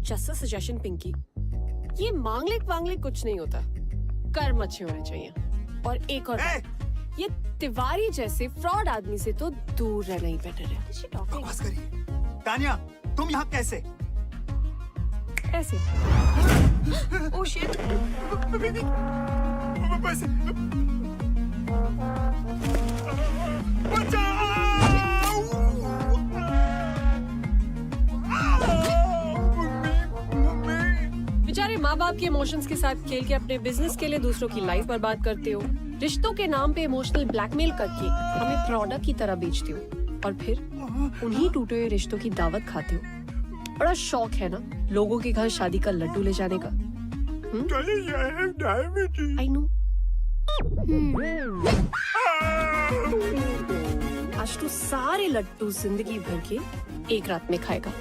Just a suggestion Pinky, ये मांगलिक कुछ नहीं होता, कर्म अच्छे होने चाहिए। और एक और बात, ये तिवारी जैसे फ्रॉड आदमी से तो दूर रहना ही बेटर है। बकवास करिए। तानिया, तुम यहाँ कैसे? ऐसे। Oh shit. बेचारे माँ बाप के इमोशंस के साथ खेल के अपने बिजनेस के लिए दूसरों की लाइफ बर्बाद करते हो। रिश्तों के नाम पे इमोशनल ब्लैकमेल करके हमें प्रोडक्ट की तरह बेचते हो और फिर उन्हीं टूटे हुए रिश्तों की दावत खाते हो। बड़ा शौक है ना लोगों के घर शादी का लड्डू ले जाने का। I know. आज तू सारे लड्डू जिंदगी भर के एक रात में खाएगा।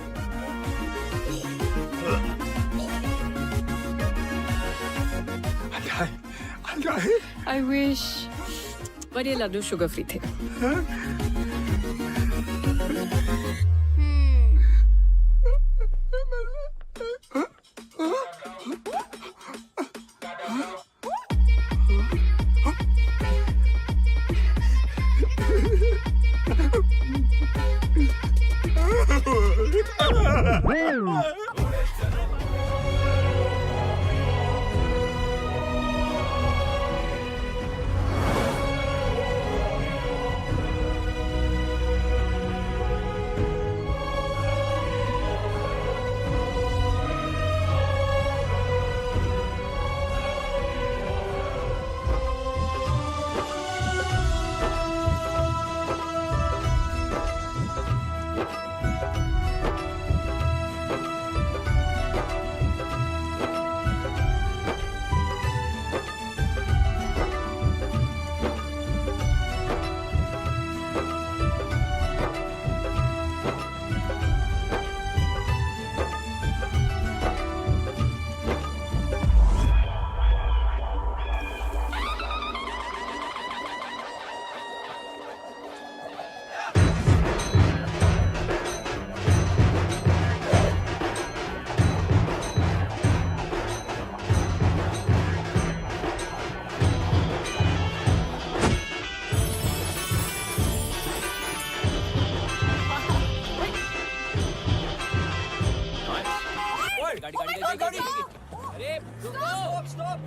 I wish, but ये लड्डू शुगर फ्री थे। गाड़ी अरे स्टॉप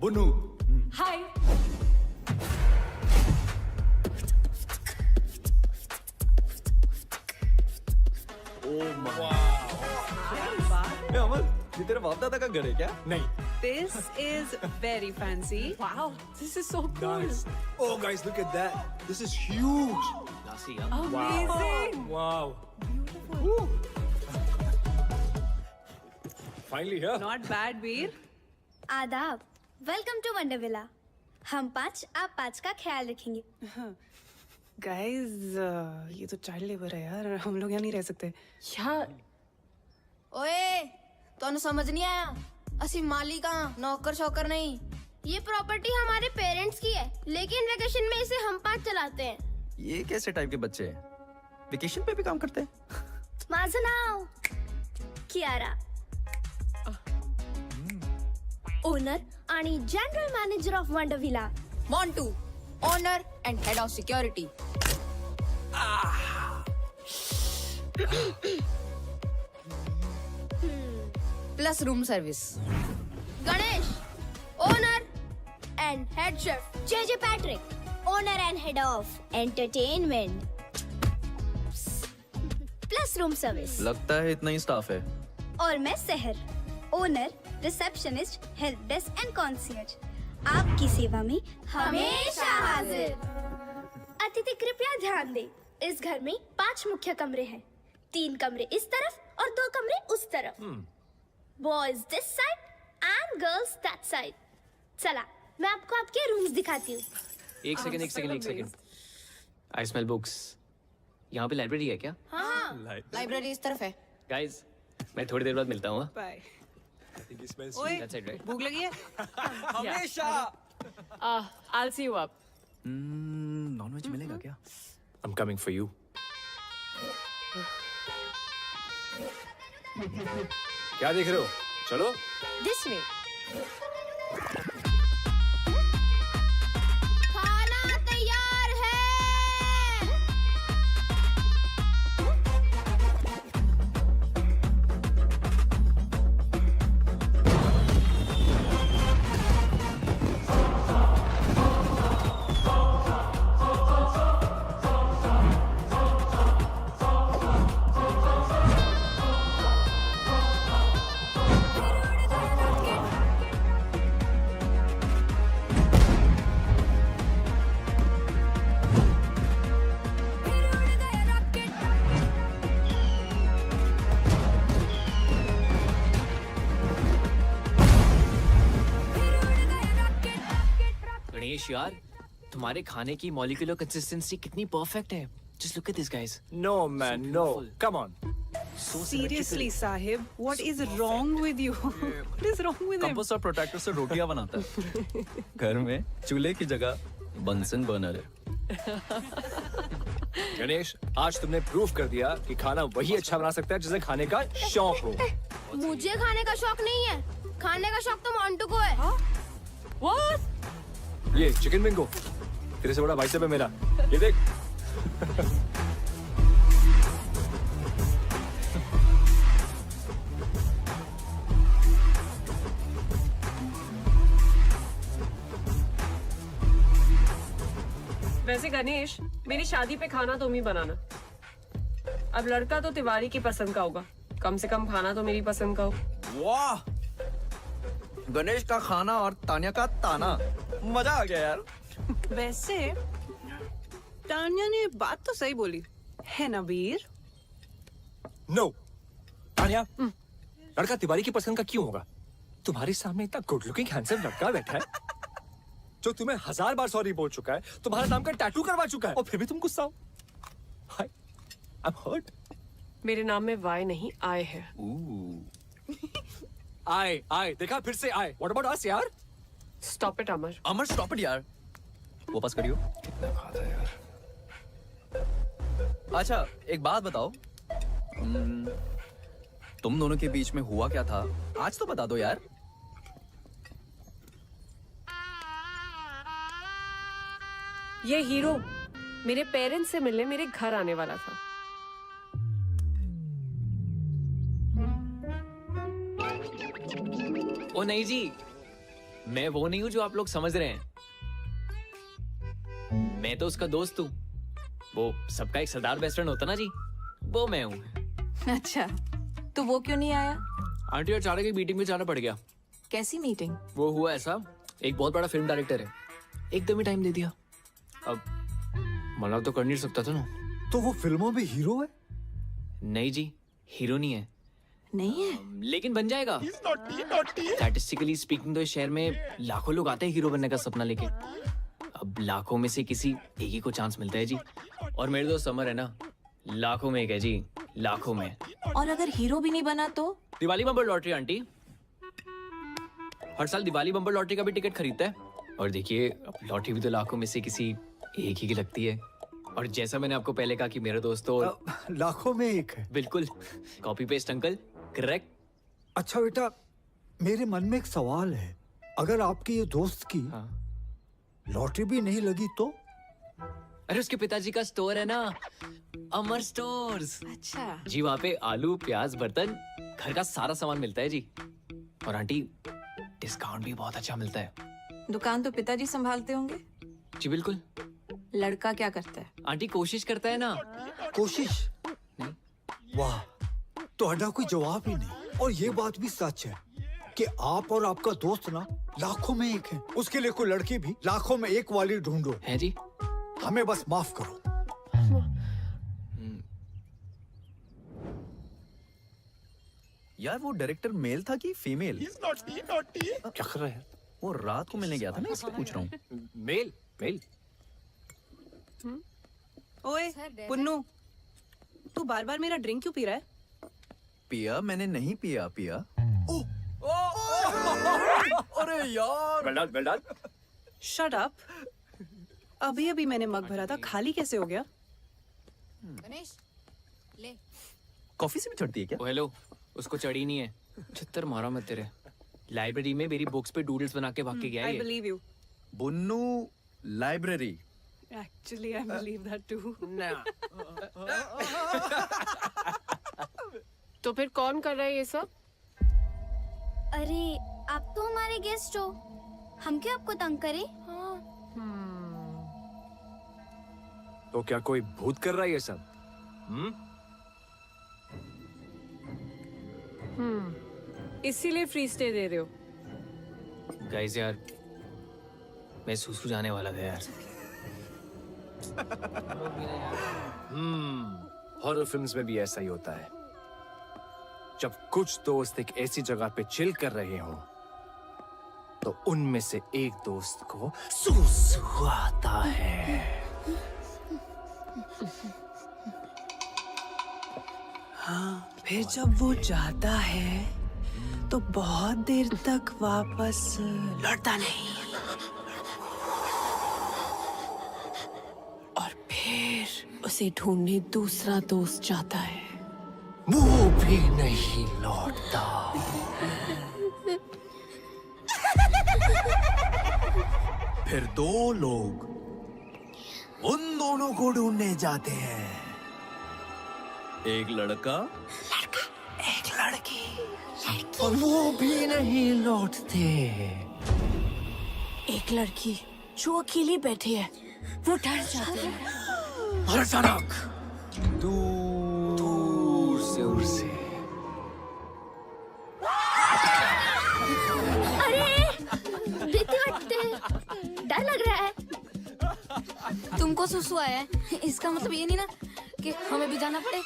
बुनू हाय। अमल, ये तेरे बाप दादा का घर है क्या? नहीं। This is very fancy. Wow, this is so cool. Oh guys, look at that. This is huge. Amazing. Wow. Finally here. Not bad, Veer. आदाब, वेलकम टू वंडर विला। हम 5 आप 5 का ख्याल रखेंगे। Guys, ये तो चाइल्ड लेबर है यार, हम लोग यहाँ नहीं रह सकते। यार ओए, तोनु समझ नहीं आया? असि मालिक नौकर शौकर नहीं। ये प्रॉपर्टी हमारे पेरेंट्स की है, लेकिन वेकेशन में इसे हम 5 चलाते हैं। ये कैसे टाइप के बच्चे हैं? वेकेशन पे भी काम करते हैं? माझं नाव कियारा, ओनर आणि general manager of wonder villa. Montu, owner and head of security. Plus room service. Ganesh, owner and head chef. JJ Patrick, owner and head of entertainment. Plus room service. लगता है इतना ही स्टाफ है। और मैं Sahar, owner, receptionist, help desk and concierge. आपकी सेवा में हमेशा हाजिर। अतिथि कृपया ध्यान दें, इस घर में 5 मुख्य कमरे हैं। 3 कमरे इस तरफ और 2 कमरे उस तरफ। Boys this side and girls that side. चला, मैं आपको आपके रूम्स दिखाती हूँ। एक सेकंड। I smell books. यहाँ पे लाइब्रेरी है क्या? हाँ, लाइब्रेरी इस तरफ है। गाइस, मैं थोड़ी देर बाद मिलता हूँ। बाय। ओए, that's it, right? भूख लगी है? हमेशा। I'll see you up. Nonveg मिलेगा क्या? I'm coming for you. क्या देख रहे हो? चलो। This way. खाना तैयार है। गणेश यार, तुम्हारे खाने की मॉलिक्यूलर कंसिस्टेंसी कितनी परफेक्ट है। Just look at this, guys. No man, no. Come on. Seriously, Sahib, what is wrong with you? What is wrong with him? Compost और प्रोटेक्टर से रोटियां बनाता है। घर में चूल्हे की जगह बंसन बर्नर है। गणेश, आज तुमने प्रूव कर दिया कि खाना वही अच्छा बना सकता है जिसे खाने का शौक हो। मुझे खाने का शौक नहीं है, खाने का शौक तो मोंटू को है। What? ये चिकन बिंगो, तेरे से बड़ा भाई साहब है मेरा। ये देख। वैसे गणेश, मेरी शादी पे खाना तुम ही बनाना। अब लड़का तो तिवारी की पसंद का होगा, कम से कम खाना तो मेरी पसंद का हो। वाह, गणेश का खाना और तान्या का ताना, मजा आ गया यार। वैसे तान्या ने बात तो सही बोली है ना वीर? नो, तान्या, लड़का तिवारी की पसंद का क्यों होगा? तुम्हारे सामने इतना गुड लुकिंग हैंडसम लड़का बैठा है जो तुम्हें 1000 बार सॉरी बोल चुका है, तुम्हारे नाम का टैटू करवा चुका है, और फिर भी तुम गुस्सा हो। I'm hurt. मेरे नाम में वाई नहीं आए है। आए, देखा फिर से आए। What about us यार? Stop it, Amar. Amar stop it यार, वापस करियो। कितना खाता है यार। अच्छा एक बात बताओ, तुम दोनों के बीच में हुआ क्या था आज तो बता दो यार। ये हीरो मेरे पेरेंट्स से मिलने मेरे घर आने वाला था। ओ नहीं जी, मैं वो नहीं हूँ जो आप लोग समझ रहे हैं। मैं तो उसका दोस्त हूँ। वो सबका एक सरदार बेस्ट फ्रेंड होता ना जी, वो मैं हूँ। अच्छा, तो वो क्यों नहीं आया? आंटी अचानक एक मीटिंग में जाना पड़ गया। कैसी मीटिंग? वो हुआ ऐसा, एक बहुत बड़ा फिल्म डायरेक्टर है, एकदम ही टाइम दे दिया। अब मना तो कर नहीं सकता था ना। तो वो फिल्मों में हीरो है? नहीं जी, हीरो नहीं है। नहीं है? लेकिन बन जाएगा। स्टैटिस्टिकली स्पीकिंग तो इस शहर में लाखों लोग आते हैं हीरो बनने का सपना लेके। अब लाखों में से किसी एक ही को चांस मिलता है जी। और मेरे दोस्त समर है ना, लाखों में एक है जी, लाखों में। और अगर हीरो भी नहीं बना तो? दिवाली बम्पर लॉटरी आंटी, हर साल दिवाली बम्पर लॉटरी का भी टिकट खरीदता है। और देखिए, अब लॉटरी भी तो लाखों में से किसी एक ही की लगती है। और जैसा मैंने आपको पहले कहा कि मेरा दोस्त तो लाखों में एक है। बिल्कुल, कॉपी पेस्ट अंकल, करेक्ट। अच्छा बेटा, मेरे मन में एक सवाल है, अगर आपके ये दोस्त की लॉटरी भी नहीं लगी तो? अरे उसके पिताजी का स्टोर है ना, अमर स्टोर्स। अच्छा जी वहाँ पे आलू प्याज बर्तन घर का सारा सामान मिलता है जी। और आंटी डिस्काउंट भी बहुत अच्छा मिलता है। दुकान तो पिताजी संभालते होंगे। जी बिल्कुल। लड़का क्या करता है? आंटी कोशिश करता है ना। कोशिश? वाह, ਤੁਹਾਡਾ कोई जवाब ही नहीं। और ये बात भी सच है कि आप और आपका दोस्त ना लाखों में एक है। उसके लिए कोई लड़की भी लाखों में एक वाली ढूंढो। है जी। हमें बस माफ करो। यार वो डायरेक्टर मेल था कि फीमेल? क्या कर रहे हैं? वो रात को मिलने गया था ना, इसलिए पूछ रहा हूँ। Mail mail. ओए पुन्नू, तू बार बार मेरा ड्रिंक क्यों पी रहा है? पिया मैंने नहीं पिया। अरे यार, वेल डन। Shut up. अभी अभी मैंने मग भरा था, खाली कैसे हो गया? गणेश ले। कॉफी से भी चढ़ती है क्या? ओ हेलो, उसको चढ़ी नहीं है। छित्तर मारा मत तेरे। लाइब्रेरी में मेरी बुक्स पे डूडल्स बना के भाग के गया आई ये। Believe you. Bunnu library. Actually I believe that too. तो फिर कौन कर रहा है ये सब? अरे आप तो हमारे गेस्ट हो, हम क्यों आपको तंग करें? तो क्या कोई भूत कर रहा है ये सब? इसीलिए फ्री स्टे दे रहे हो? गाइस यार, मैं सूसू जाने वाला था यार। हॉरर फिल्म्स में भी ऐसा ही होता है। जब कुछ दोस्त एक ऐसी जगह पे चिल कर रहे हो तो उनमें से एक दोस्त को सूसू आता है। हाँ, फिर जब वो जाता है तो बहुत देर तक वापस लौटता नहीं। और फिर उसे ढूंढने दूसरा दोस्त जाता है। वो भी नहीं लौटता। फिर दो लोग उन दोनों को ढूंढने जाते हैं। एक लड़का एक लड़की। और वो भी नहीं लौटते। एक लड़की जो अकेली बैठी है, वो डर जाती है। और अचानक दूर से उसे देखते वक्त डर लग रहा है। तुमको सुसु आया है, इसका मतलब ये नहीं ना कि हमें भी जाना पड़े।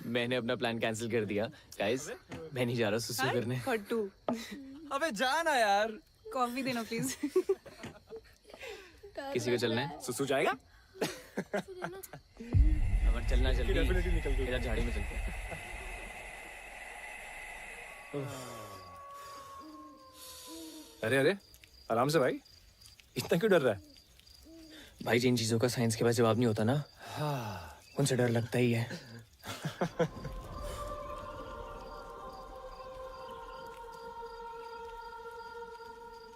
मैंने अपना प्लान कैंसिल कर दिया। गाइस, मैं नहीं जा रहा सुसु करने। फट्टू, अबे जाना यार। कॉफी देना प्लीज। किसी को चलना है? सुसु जाएगा? अगर चलना जल्दी, इधर झाड़ी में चलते हैं। अरे आराम से भाई, इतना क्यों डर रहा है? भाई जिन चीजों का साइंस के पास जवाब नहीं होता ना, उनसे डर लगता ही है।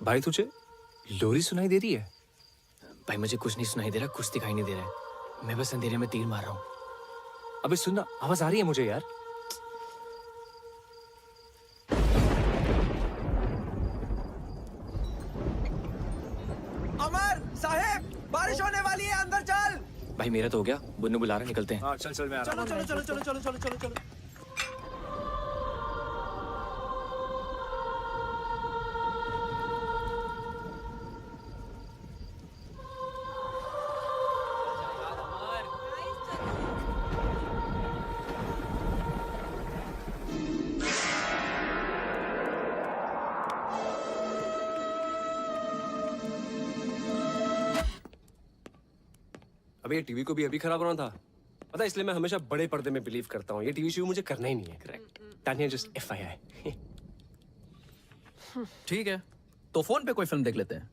भाई तुझे लोरी सुनाई दे रही है? भाई मुझे कुछ नहीं सुनाई दे रहा, कुछ दिखाई नहीं दे रहा है। मैं बस अंधेरे में तीर मार रहा हूँ। अबे सुनना, आवाज आ रही है मुझे यार। अमर साहेब, बारिश होने वाली है, अंदर चल। भाई मेरा तो हो गया, बुन्नू बुला रहा, निकलते हैं। हाँ चल मैं आ रहा हूँ। चलो। अबे ये टीवी को भी अभी खराब होना था, पता है, इसलिए मैं हमेशा बड़े पर्दे में बिलीव करता हूँ। ये टीवी शो मुझे करना ही नहीं है। करेक्ट। Tania just FYI। ठीक है, तो फोन पे कोई फिल्म देख लेते हैं।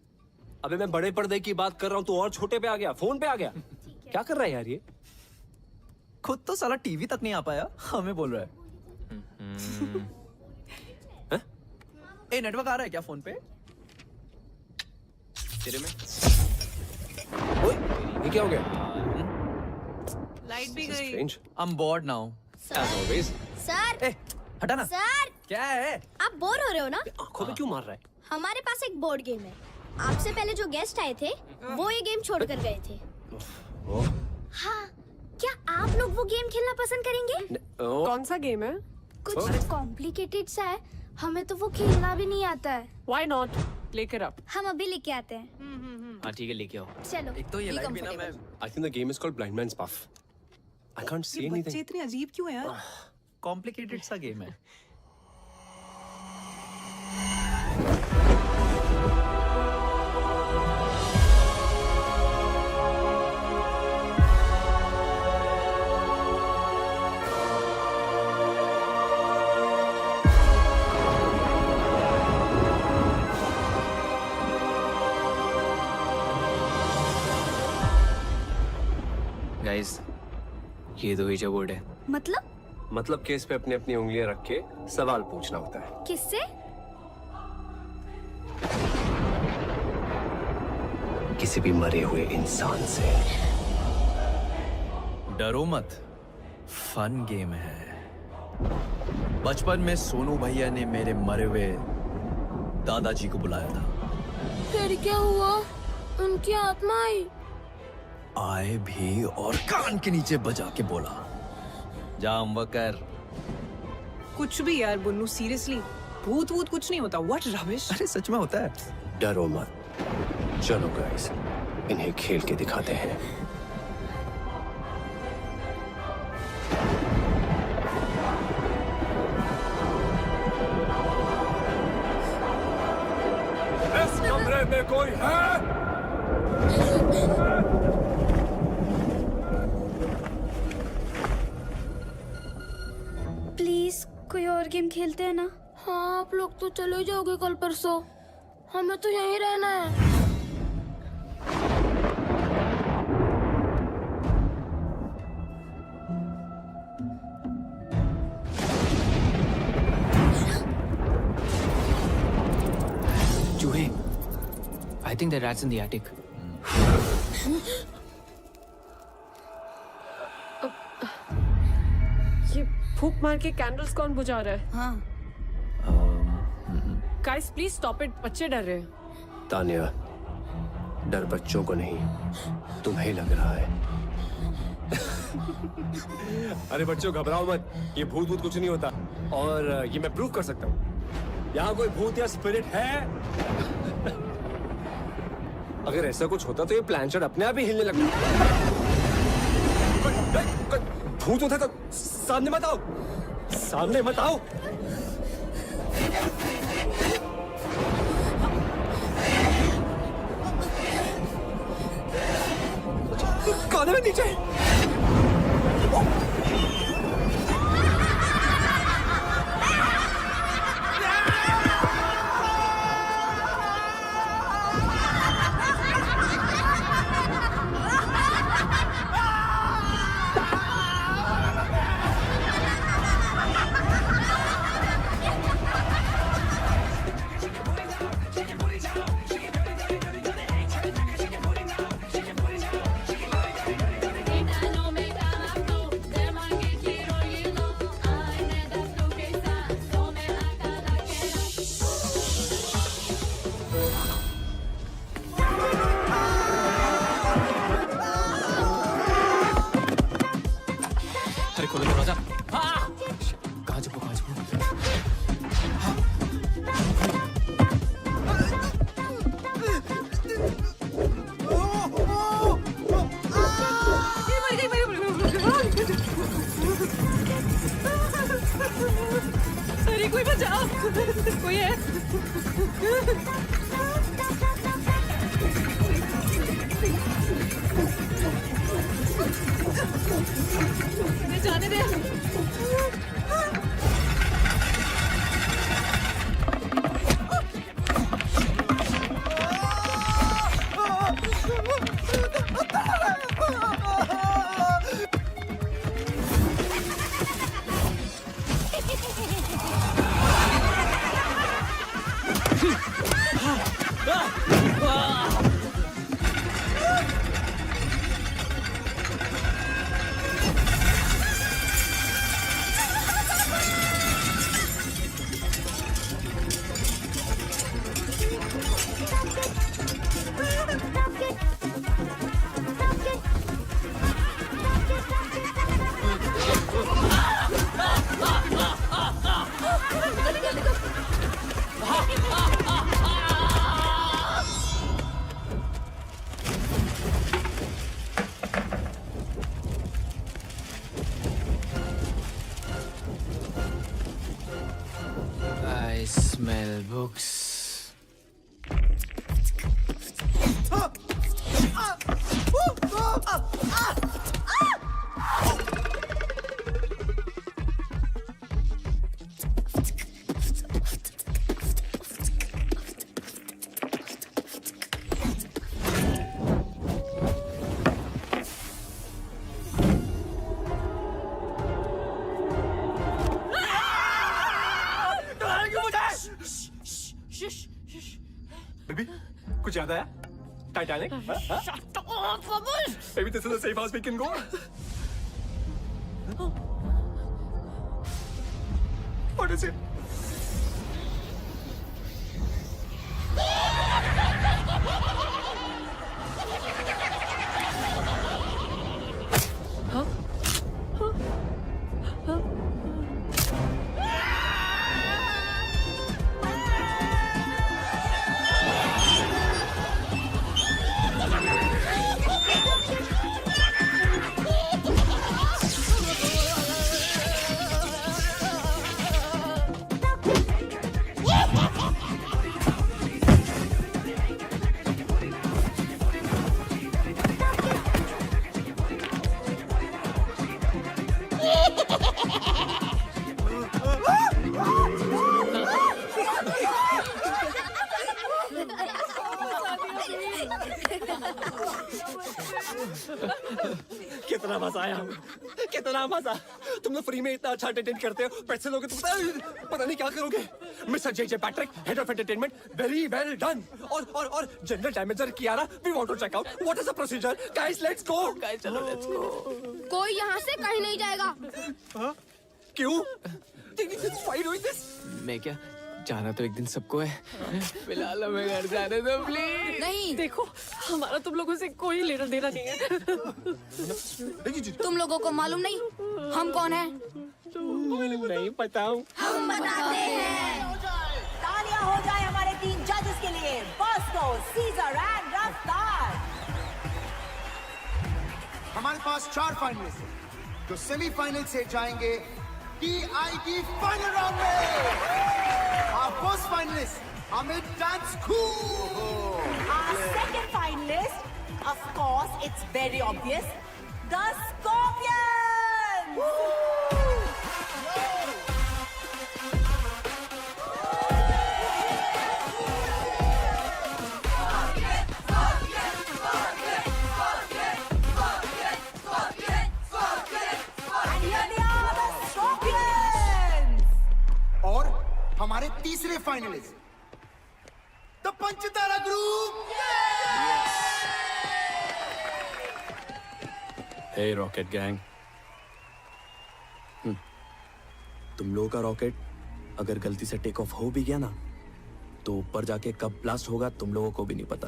अबे मैं बड़े पर्दे की बात कर रहा हूँ, तू और छोटे पे आ गया, फोन पे आ गया। क्या कर रहा है यार ये? खुद तो साला टीवी तक नहीं आ पाया, हमें बोल रहा है। ए नेटवर्क आ रहा है क्या फोन पे? तेरे में ओए, ये क्या हो गया? लाइट भी गई। Strange. I'm bored now. As always. Sir ए, हटा ना। सर क्या है? आप बोर हो रहे हो ना? आंखों में क्यों मार रहा है? हमारे पास एक बोर्ड गेम है। आपसे पहले जो गेस्ट आए थे वो ये गेम छोड़ कर गए थे। हाँ, क्या आप लोग वो गेम खेलना पसंद करेंगे? कौन सा गेम है? कुछ कॉम्प्लिकेटेड सा है, हमें तो वो खेलना भी नहीं आता है। Why not? लेकर आप। हम अभी लेके आते हैं। हाँ ठीक है, लेके आओ। चलो। एक तो ये लाइट भी ना मैं I think the game is called Blind Man's Buff. I can't see ये anything. बच्चे इतने अजीब क्यों हैं यार? कॉम्प्लिकेटेड सा गेम है। गाइस, ये दो ईजा बोर्ड है। मतलब केस पे अपनी अपनी उंगलियां रख के सवाल पूछना होता है। किससे? किसी भी मरे हुए इंसान से। डरो मत, फन गेम है। बचपन में सोनू भैया ने मेरे मरे हुए दादाजी को बुलाया था। फिर क्या हुआ? उनकी आत्मा आई। आए भी और कान के नीचे बजा के बोला, जाम वकर। कुछ भी यार बुन्नू, सीरियसली भूत वूत कुछ नहीं होता। What rubbish. अरे सच में होता है। डरो मत, चलो गाइस, इन्हें खेल के दिखाते हैं। इस कमरे में कोई है? प्लीज कोई और गेम खेलते हैं ना? हाँ, आप लोग तो चले जाओगे कल परसों, हमें तो यहीं रहना है। चूहे। I think the rats in the attic. ये फूक मार के कैंडल्स कौन बुझा रहा है? हाँ, गाइस प्लीज स्टॉप इट, बच्चे डर रहे हैं। तानिया, डर बच्चों को नहीं, तुम्हें लग रहा है। अरे बच्चों घबराओ मत, ये भूत भूत कुछ नहीं होता। और ये मैं प्रूव कर सकता हूँ। यहाँ कोई भूत या स्पिरिट है? अगर ऐसा कुछ होता तो ये प्लानचेट अपने आप ही हिलने लगता। भूत होता तो सामने मत आओ, सामने मत आओ। कान में नीचे। अरे खोलो दरवाजा। हाँ! कहाँ छुपो, कहाँ छुपो? अरे कोई बचाओ, कोई है? जाने दे। Smell books. बेबी कुछ याद आया? Titanic? Maybe this is the safe house we can go. What is it? कितना मजा आया, कितना मजा। तुम लोग फ्री में इतना अच्छा एंटरटेन करते हो, पैसे लोगे तो पता नहीं क्या करोगे। Mister J Patrick, head of entertainment, very well done. और general manager Kiara, we want to check out what is the procedure. Guys let's go. Guys चलो लेट्स गो। कोई यहाँ से कहीं नहीं जाएगा। क्यों? फाइट हुई दिस? मैं क्या जाना तो एक दिन सबको है। फिलहाल हमें घर जाने दो प्लीज। नहीं, देखो हमारा तुम लोगों से कोई लेना देना नहीं है। तुम लोगों को मालूम नहीं हम कौन हैं? नहीं पता हूँ। हम बताते हैं। तालियां हो जाए हमारे 3 जजेस के लिए, बॉस्को, सीजर एंड रफ्तार। हमारे पास 4 फाइनलिस्ट हैं जो सेमीफाइनल से जाएंगे टीआईटी फाइनल राउंड में। Our first finalist, Amit Dance Cool. Our second finalist, of course, it's very obvious, the Scorpions. And here they are, the Scorpions. और हमारे तीसरे finalist, the Panchtara group. Hey rocket gang, तुम लोगों का rocket अगर गलती से टेक ऑफ हो भी गया ना, तो ऊपर जाके कब ब्लास्ट होगा तुम लोगों को भी नहीं पता।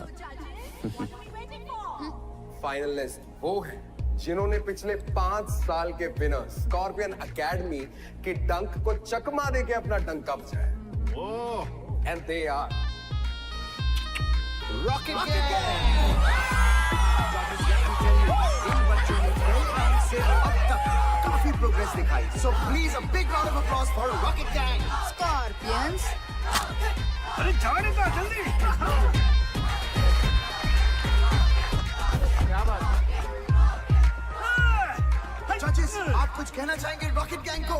फाइनलिस्ट वो है जिन्होंने पिछले 5 साल के विनर स्कॉर्पियन एकेडमी के डंक को चकमा देके अपना डंक बचाया। And they are rocket gang. इन बच्चों ने से अब तक काफी प्रोग्रेस दिखाई। So please a big round of applause for rocket gang. Scorpions. अरे जाने का जल्दी। क्या बात? जजेस, आप कुछ कहना चाहेंगे रॉकेट गैंग को?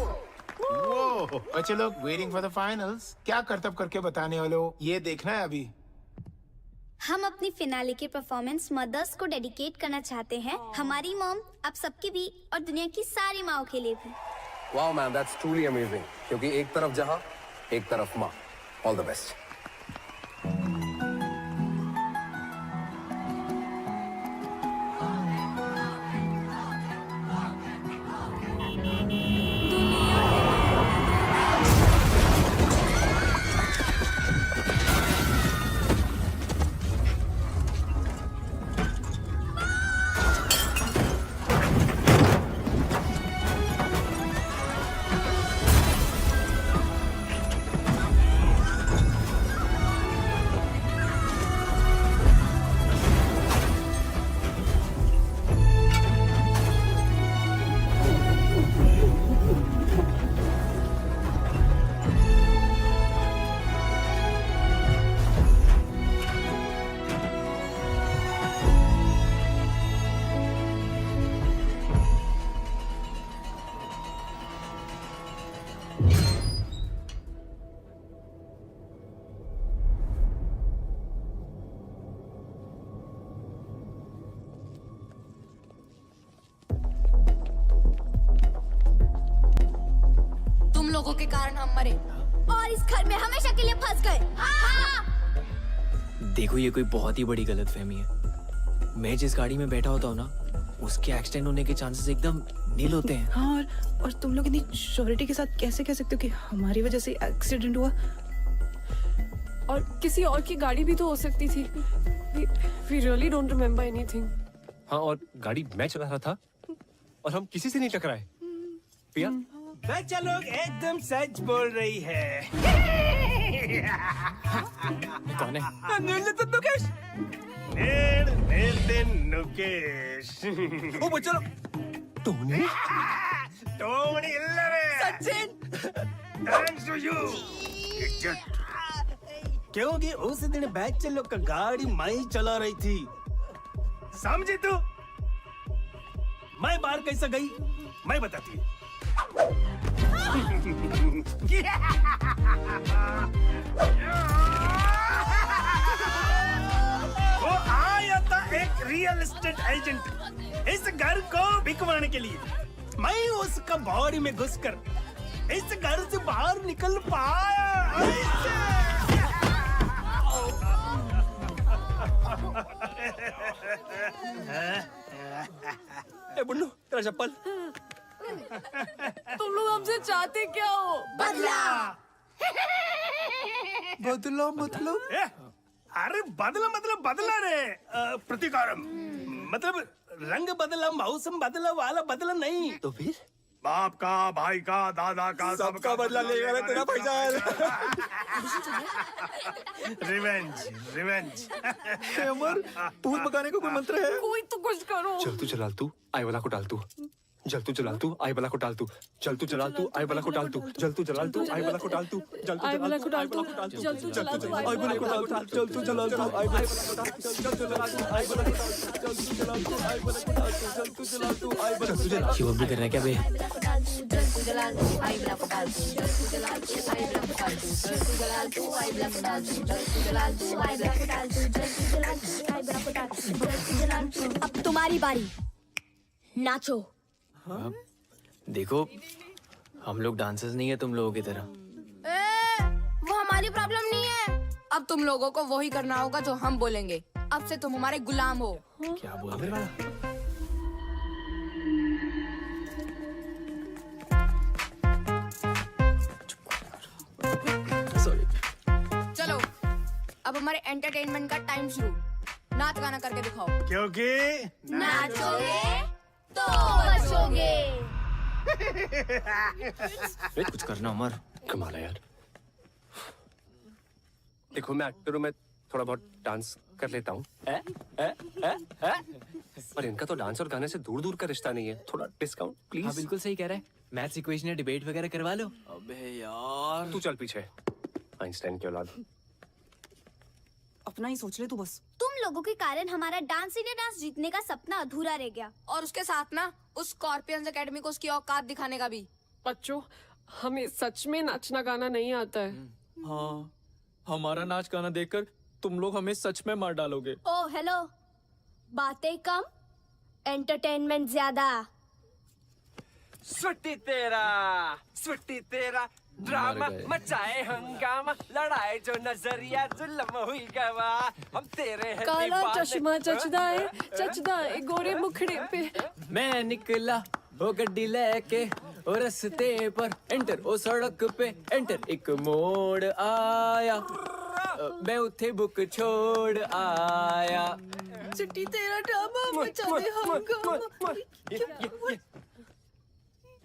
वो बच्चे लोग वेटिंग फॉर द फाइनल्स, क्या करतब करके बताने वाले हो, ये देखना है अभी। हम अपनी फिनाले के परफॉर्मेंस मदर्स को डेडिकेट करना चाहते हैं। हमारी मॉम, आप सबकी भी और दुनिया की सारी माओ के लिए भी। Wow man, that's truly amazing. क्योंकि एक तरफ जहां, एक तरफ मां। All the best. तुम लोगों के कारण हम मरे और इस घर में हमेशा के लिए फंस गए। देखो ये कोई बहुत ही बड़ी गलतफहमी है। मैं जिस गाड़ी में बैठा होता हूँ ना, उसके एक्सीडेंट होने के चांसेस एकदम नील होते हैं। हाँ, और तुम लोग इतनी श्योरिटी के साथ कैसे कह सकते हो कि हमारी वजह से एक्सीडेंट हुआ? और किसी और की गाड़ी भी तो हो सकती थी। We really don't remember anything. हाँ, और गाड़ी मैं चला रहा था और हम किसी से नहीं टकराए। पिया? बच्चा लोग एकदम सच बोल रही है। कौन है? नुकेश। नुकेश। ओ बच्चा लोग, Tony? Tony 11। Sachin. Thanks to you. क्योंकि उस दिन बच्चे लोग का गाड़ी मैं ही चला रही थी, समझी तू? मैं बाहर कैसे गई मैं बताती हूँ। वो आया था एक रियल एस्टेट एजेंट इस घर को बिकवाने के लिए। मैं उसका बॉडी में घुसकर इस घर से बाहर निकल पाया। ए बुन्नू, तेरा चप्पल। तुम लोग हमसे चाहते क्या हो? बदला। बदला मतलब? अरे बदला मतलब बदला रे, प्रतिकारम मतलब रंग बदला, मौसम बदला वाला बदला नहीं। तो फिर? बाप का, भाई का, दादा का, सबका बदला लेगा रे तेरा भाईजान। Revenge, revenge. अमर, भूत भगाने का कोई मंत्र है? कोई तो कुछ करो। चल तू चलाल तू, आई वाला को डाल तू। जल तू चलाल तू, आई वाला को डाल तू। चल तू चलाल तू, आई वाला को डाल तू। जल तू चलाल तू, आई वाला को डाल तू। जल तू चलाल तू, आई वाला को डाल तू। जल तू चलाल तू, आई वाला को डाल तू। जल तू चलाल तू, आई वाला को डाल तू। जल तू चलाल तू, आई वाला को डाल तू। जल तू चलाल तू, आई वाला को डाल तू। जल तू चलाल तू, आई वाला को डाल तू। शिवम भी कर रहा है क्या बे? अब तुम्हारी बारी, नाचो। देखो हम लोग डांसर्स नहीं है तुम लोगों की तरह। वो हमारी प्रॉब्लम नहीं है। अब तुम लोगों को वही करना होगा जो हम बोलेंगे। अब से तुम हमारे गुलाम हो। क्या बोल रहे हो? चलो अब हमारे एंटरटेनमेंट का टाइम शुरू। नाच गाना करके दिखाओ। क्योंकि नाचोगे तो बचोगे। कुछ करना अमर। कमाल है यार। देखो मैं एक्टर हूँ, मैं थोड़ा बहुत डांस कर लेता हूँ। पर इनका तो डांस और गाने से दूर दूर का रिश्ता नहीं है। थोड़ा डिस्काउंट प्लीज। हाँ बिल्कुल सही कह रहा है। मैथ्स इक्वेशन डिबेट वगैरह करवा लो। अबे यार तू चल पीछे, आइंस्टाइन की औलाद। अपना ही सोच ले तू बस। तुम लोगों के कारण हमारा डांस इंडिया डांस जीतने का सपना अधूरा रह गया। और उसके साथ ना उस स्कॉर्पियंस एकेडमी को उसकी औकात दिखाने का भी। बच्चों, हमें सच में नाचना गाना नहीं आता है। हाँ, हमारा नाच गाना देखकर तुम लोग हमें सच में मार डालोगे। ओ हेलो, बातें कम एंटरटेनमेंट ज्यादा। सुट्टी तेरा ड्रामा मचाए हंगामा, लड़ाई जो नजरिया जुल्म हुई गवा, हम तेरे हैं काला दीवाने। चश्मा चचदा है गोरे मुखड़े पे। मैं निकला वो गड्डी लेके ओ रस्ते पर एंटर ओ सड़क पे एंटर एक मोड़ आया मैं उठे बुक छोड़ आया। चिट्टी तेरा ड्रामा मचाए हंगामा।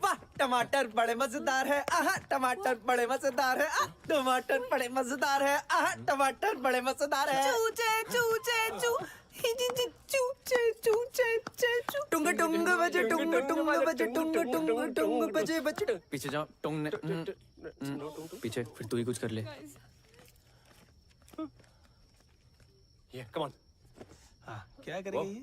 वाह टमाटर बड़े मजेदार है, आहा टमाटर बड़े मजेदार है, आह टमाटर बड़े मजेदार है, आहा टमाटर बड़े मजेदार है। चूचे चूचे चू चूचे चूचे चू टुंग टुंग बजे टुंग टुंग बजे टुंग टुंग टुंग बजे बजे। पीछे जाओ टोंग ने पीछे फिर तू ही कुछ कर ले। ये कम ऑन। क्या करेंगे ये?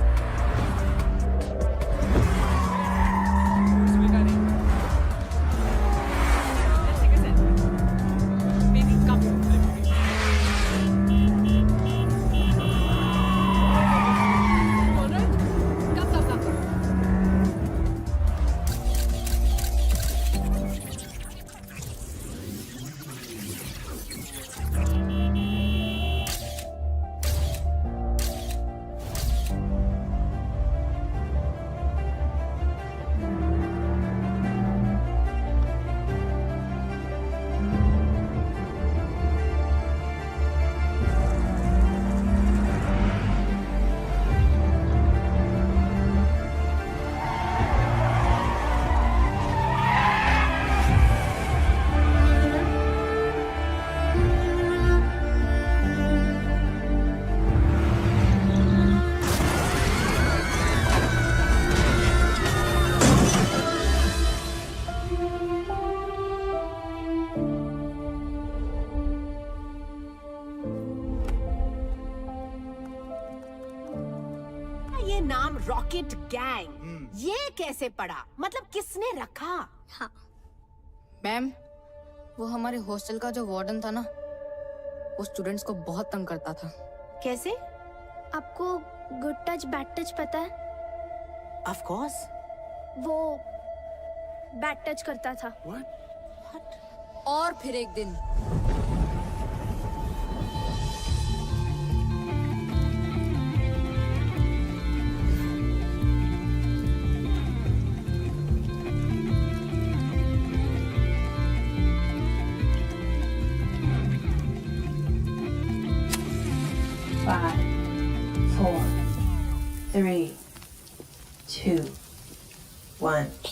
रॉकेट गैंग, ये कैसे पड़ा? मतलब किसने रखा? हाँ। मैम, वो हमारे हॉस्टल का जो वार्डन था ना, वो स्टूडेंट्स को बहुत तंग करता था। कैसे? आपको गुड टच बैड टच पता है? Of course. वो बैड टच करता था। और फिर एक दिन Five, 4, 3, 2, 1.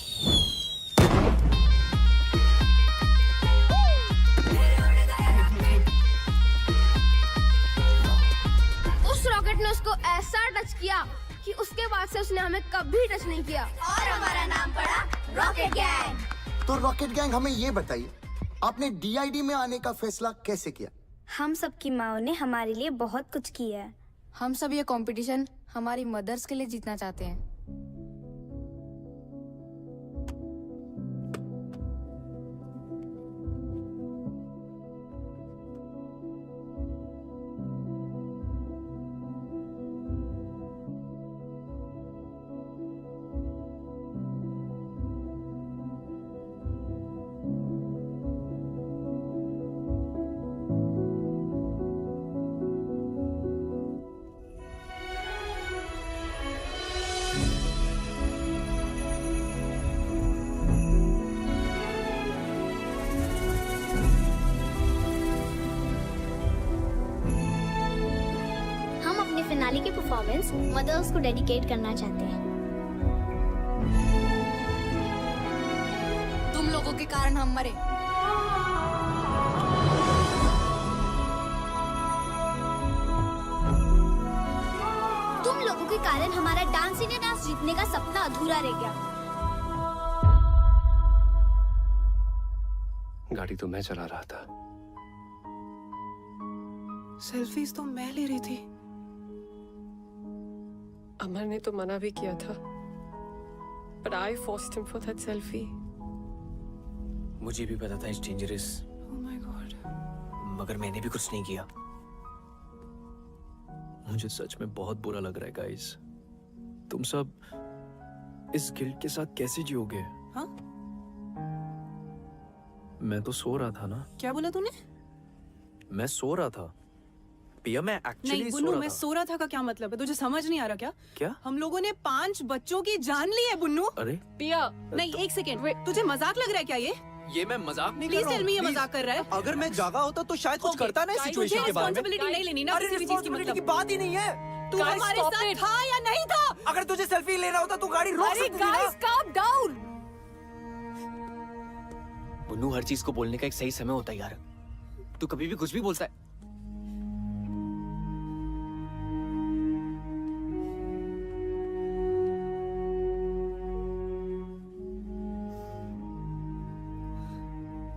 उस रॉकेट ने उसको ऐसा टच किया कि उसके बाद से उसने हमें कभी टच नहीं किया और हमारा नाम पड़ा रॉकेट गैंग। तो रॉकेट गैंग, हमें ये बताइए, आपने डीआईडी में आने का फैसला कैसे किया? हम सबकी माओ ने हमारे लिए बहुत कुछ किया है। हम सब ये कंपटीशन हमारी मदर्स के लिए जीतना चाहते हैं। फिनाले की परफॉर्मेंस मदर्स को डेडिकेट करना चाहते हैं। तुम लोगों के कारण हम मरे। तुम लोगों के कारण हमारा डांस इंडिया डांस जीतने का सपना अधूरा रह गया। गाड़ी तो मैं चला रहा था। सेल्फीज तो मैं ले रही थी। अमर ने तो मना भी किया था, but I forced him for that selfie. मुझे भी पता था it's dangerous. Oh my God. मगर मैंने भी कुछ नहीं किया। मुझे सच में बहुत बुरा लग रहा है गाइस। तुम सब इस गिल्ट के साथ कैसे जियोगे? हाँ? मैं तो सो रहा था ना। क्या बोला तूने? मैं सो रहा था। पिया, मैं एक्चुअली नहीं सो बुन्नू, रहा मैं था। सो रहा था का क्या मतलब है? तुझे समझ नहीं आ रहा क्या? क्या? हम लोगों ने 5 बच्चों की जान ली है बुन्नू। अरे पिया, नहीं एक सेकेंड, तुझे मजाक लग रहा है क्या ये मैं मजाक नहीं कर प्लीज रहा टेल हूँ। मी ये मजाक कर रहा है? अगर मैं जागा होता तो शायद कुछ करता ना इस सिचुएशन के बारे में। रिस्पांसिबिलिटी नहीं लेनी ना अरे किसी भी चीज की, रिस्पांसिबिलिटी की मतलब बात ही नहीं है। तू Guys, हमारे stop साथ it. था या नहीं था? अगर तुझे सेल्फी लेना होता तो गाड़ी रोक अरे सकती थी ना। guys, calm down. बुन्नू, हर चीज को बोलने का एक सही समय होता है यार। तू कभी भी कुछ भी बोलता है।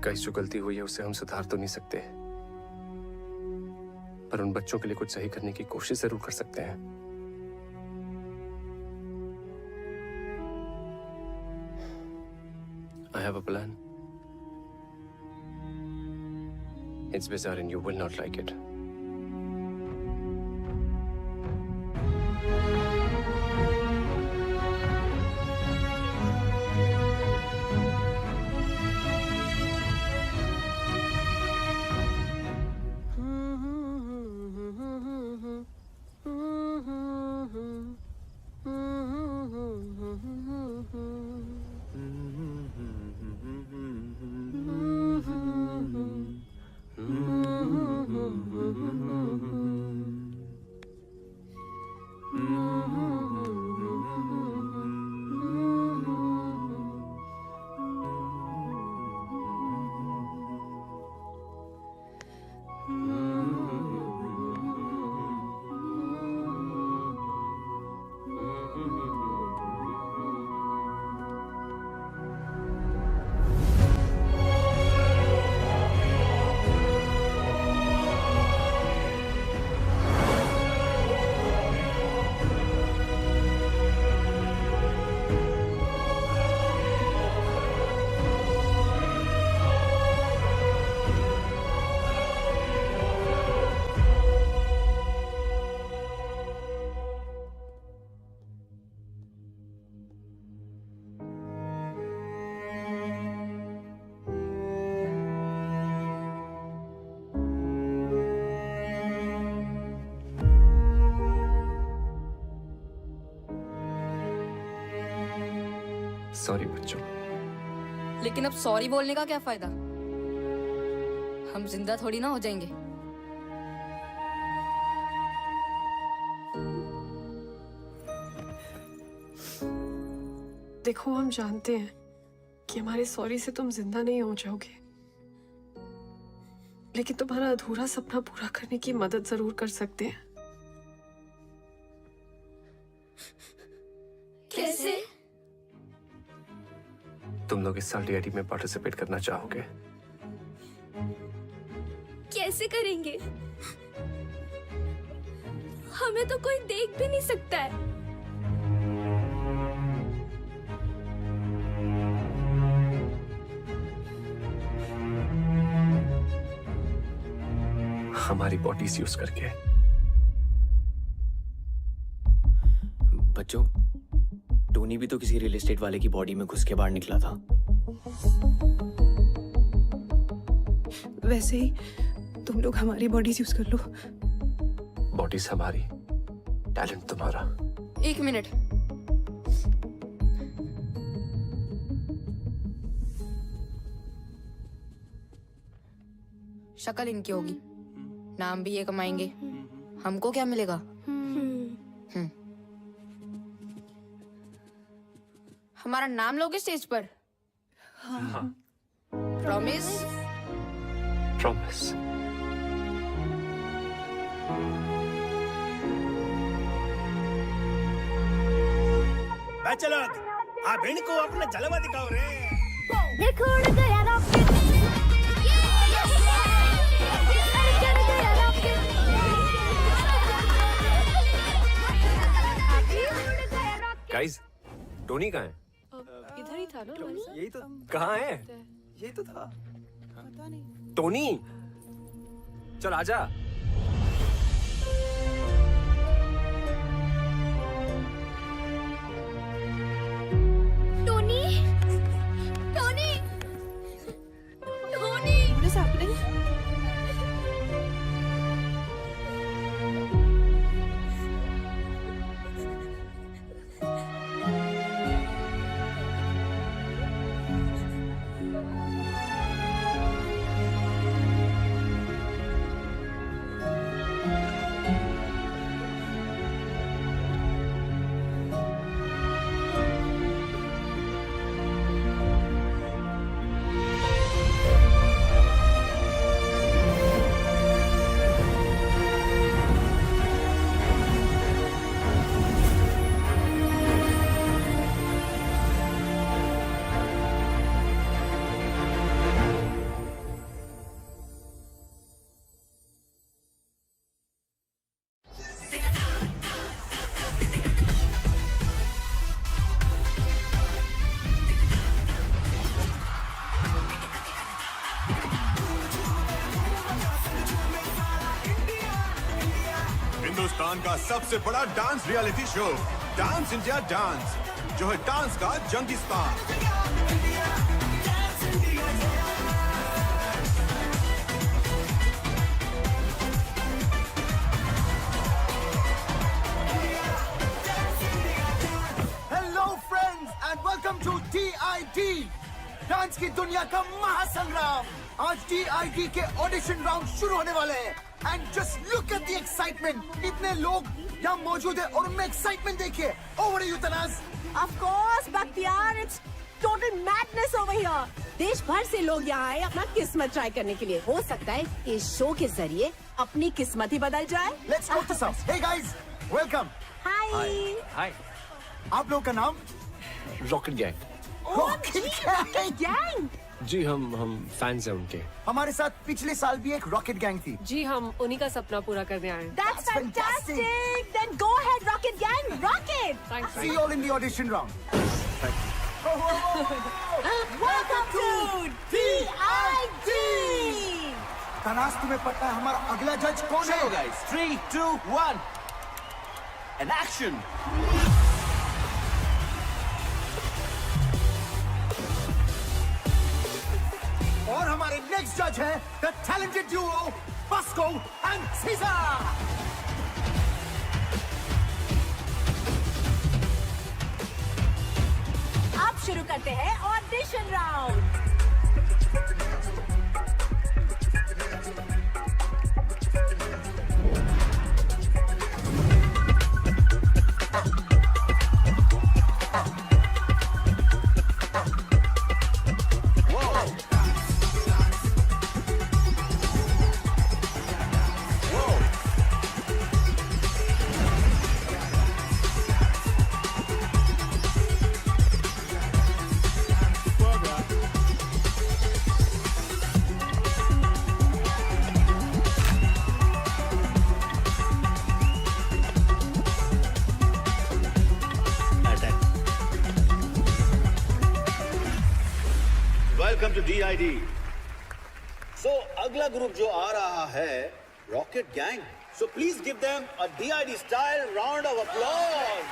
कई जो गलती हुई है उसे हम सुधार तो नहीं सकते, पर उन बच्चों के लिए कुछ सही करने की कोशिश जरूर कर सकते हैं। I have a plan. It's bizarre and you will not like it. Sorry बच्चों। लेकिन अब सॉरी बोलने का क्या फायदा? हम जिंदा थोड़ी ना हो जाएंगे। देखो, हम जानते हैं कि हमारे सॉरी से तुम जिंदा नहीं हो जाओगे, लेकिन तुम्हारा अधूरा सपना पूरा करने की मदद जरूर कर सकते हैं। कैसे? तुम लोग इस साल डीआईडी में पार्टिसिपेट करना चाहोगे? कैसे करेंगे? हमें तो कोई देख भी नहीं सकता है। हमारी बॉडीज यूज करके। बच्चों, टोनी भी तो किसी रियल एस्टेट वाले की बॉडी में घुस के बाहर निकला था। वैसे ही तुम लोग हमारी बॉडीज यूज कर लो। बॉडीज हमारी, टैलेंट तुम्हारा। 1 मिनट। शक्ल इनकी होगी, नाम भी ये कमाएंगे, हमको क्या मिलेगा? हमारा नाम लोगे स्टेज पर? हाँ। प्रॉमिस? प्रॉमिस। बैचलर, आप इनको अपना जलवा दिखाओ रे। देखो उड़ गया रॉकेट। गाइस, टोनी कहाँ है? इधर ही था ना? यही तो। कहाँ है? यही तो था। टोनी, चल आजा। Tony, Tony, Tony. What is happening? Hindustan का सबसे बड़ा dance reality show dance India dance, जो है डांस का जंगिस्तान। Hello friends and welcome to DID, dance की दुनिया का महासंग्राम। आज DID के ऑडिशन राउंड शुरू होने वाले हैं and just look at the excitement. इतने लोग यहाँ मौजूद है और उनमें एक्साइटमेंट देखिए। Over to you Tanaz. Of course, Bakhtiar, it's total madness over here. देश भर से लोग यहाँ आए अपना किस्मत ट्राई करने के लिए। हो सकता है इस शो के जरिए अपनी किस्मत ही बदल जाए। Let's go to some. Hey guys, welcome. Hi. Hi. आप लोग का नाम? Rocket gang. Rocket gang? जी, हम फैंस हैं उनके। हमारे साथ पिछले साल भी एक रॉकेट गैंग थी। जी, हम उन्हीं का सपना पूरा करने आए हैं। That's fantastic. Then go ahead, Rocket Gang. Rocket. Thanks. See you all in the audition round. Welcome to DID. Tanaz, तुम्हें पता है हमारा अगला जज कौन है? guys, 3, 2, 1 and action. और हमारे नेक्स्ट जज है the talented Duo Bosco and seizure. आप शुरू वेलकम टू DID। सो अगला ग्रुप जो आ रहा है rocket gang. So please give them a DID style round of applause.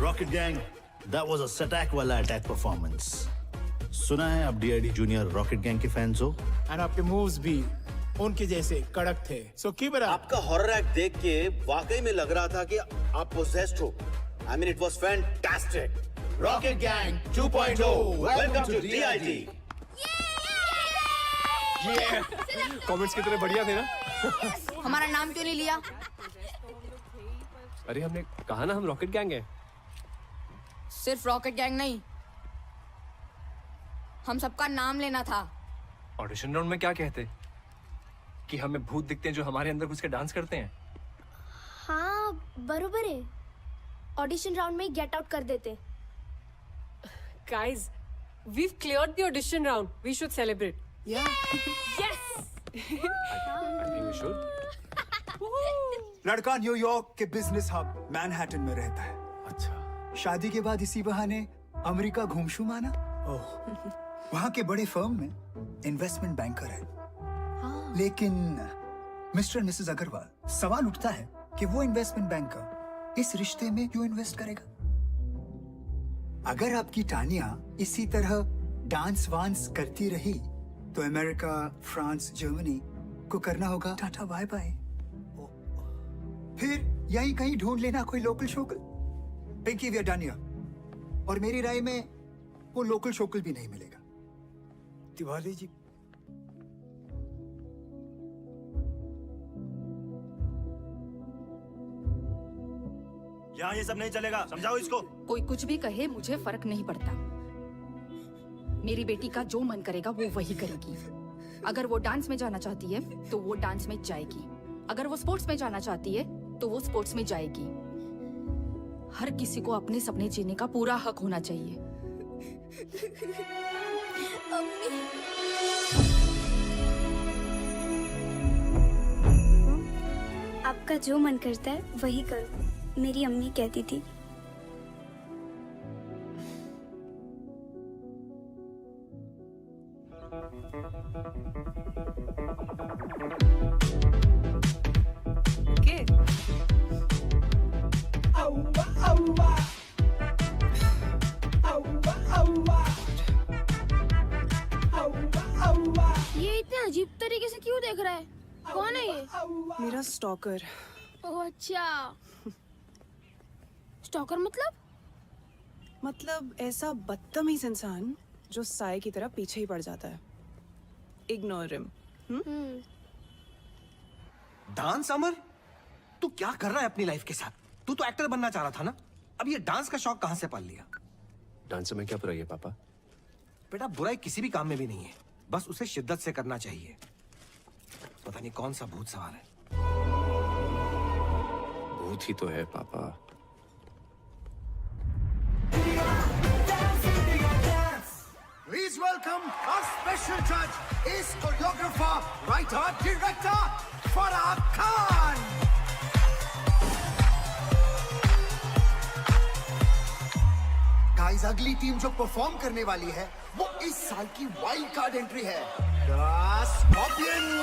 Rocket gang, that was a सटैक वाला अटैक परफॉर्मेंस। सुना है आप DID जूनियर रॉकेट गैंग के फैंस हो। एंड आपके मूव्स भी उनके जैसे कड़क थे। So keep it up. आपका हॉरर एक्ट देख के वाकई में लग रहा था कि आप पोजेस्ड हो। I mean, it was fantastic. Rocket Gang 2.0. Welcome to DID. Comments कितने बढ़िया थे ना। हमारा नाम क्यों नहीं लिया? अरे हमने कहा ना हम रॉकेट गैंग है। सिर्फ रॉकेट गैंग नहीं, हम सबका नाम लेना था। ऑडिशन राउंड में क्या कहते कि हमें भूत दिखते हैं जो हमारे अंदर घुस के डांस करते हैं। हाँ बरोबर है, ऑडिशन राउंड में गेट आउट कर देते। Guys, we've cleared the audition round. We should celebrate. Yeah. Yes. I think we should. लड़का न्यूयॉर्क के बिजनेस हब मैनहट्टन में रहता है। अच्छा। शादी के बाद इसी बहाने अमेरिका घूमशू माना। वहाँ के बड़े फर्म में इन्वेस्टमेंट बैंकर है। लेकिन मिस्टर और मिसेस अग्रवाल, सवाल उठता है कि वो इन्वेस्टमेंट बैंकर इस रिश्ते में क्यों इन्वेस्ट करेगा? अगर आपकी टानिया इसी तरह डांस वांस करती रही तो अमेरिका, फ्रांस, जर्मनी को करना होगा टाटा बाय बाय। फिर यहीं कहीं ढूंढ लेना कोई लोकल शोकल। Pinky we are done here. और मेरी राय में वो लोकल शोकल भी नहीं मिलेगा। तिवारी जी, यहाँ ये सब नहीं चलेगा, समझाओ इसको। कोई कुछ भी कहे, मुझे फर्क नहीं पड़ता। मेरी बेटी का जो मन करेगा वो वही करेगी। अगर वो डांस में जाना चाहती है तो वो डांस में जाएगी, अगर वो स्पोर्ट्स में जाना चाहती है तो वो स्पोर्ट्स में जाएगी। हर किसी को अपने सपने जीने का पूरा हक होना चाहिए। आपका जो मन करता है वही करो, मेरी अम्मी कहती थी। ये इतने अजीब तरीके से क्यों देख रहा है? कौन है ये? मेरा स्टॉकर। ओह अच्छा, स्टॉकर मतलब ऐसा बदतमीज इंसान जो साए की तरह पीछे ही पड़ जाता है। Ignore him. डांस अमर, तू क्या कर रहा है अपनी लाइफ के साथ? तू तो एक्टर बनना चाह रहा था ना, अब ये डांस का शौक कहां से पाल लिया? डांस में क्या बुराई है पापा? बेटा बुराई किसी भी काम में भी नहीं है, बस उसे शिद्दत से करना चाहिए। पता नहीं कौन सा भूत सवार है। भूत ही तो है पापा। Please welcome our special judge, ace choreographer, writer, director, Farah Khan. Guys, अगली टीम जो परफॉर्म करने वाली है वो इस साल की वाइल्ड कार्ड एंट्री है, The Scorpions.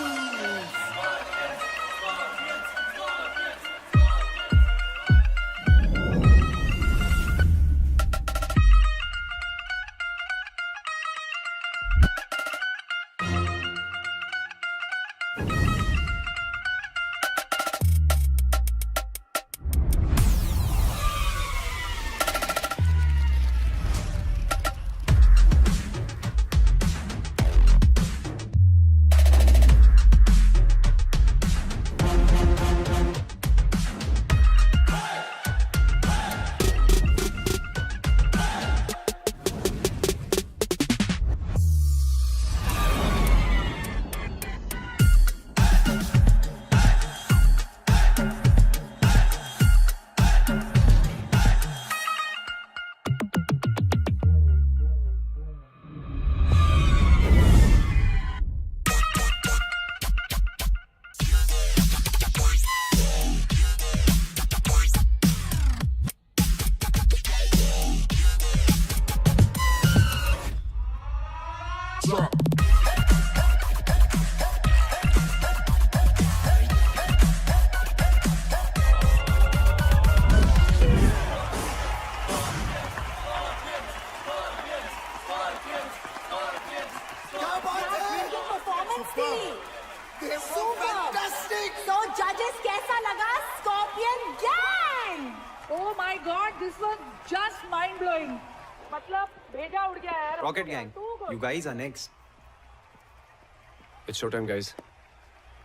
So judges, कैसा लगा Scorpion Gang? Oh my God, this was just mind blowing. मतलब भेजा उड़ गया यार. Rocket Gang, you guys are next. It's showtime, guys.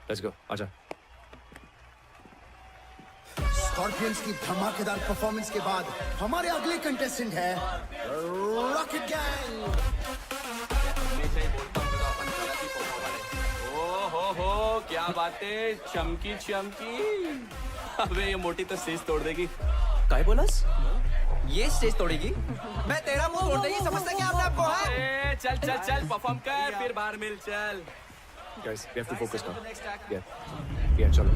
Let's go. आजा. Scorpions की धमाकेदार परफॉर्मेंस के बाद हमारे अगले कंटेस्टेंट है Rocket Gang. हो क्या बातें, चमकी चमकी। अबे ये मोटी तो स्टेज तोड़ देगी। काय बोलस? ये स्टेज तोड़ेगी? मैं तेरा मुंह तोड़ देगी, समझता क्या आपने आपको है? चल चल चल परफॉर्म कर, फिर बाहर मिल चल। Guys, we have to focus now. Yeah, चलो.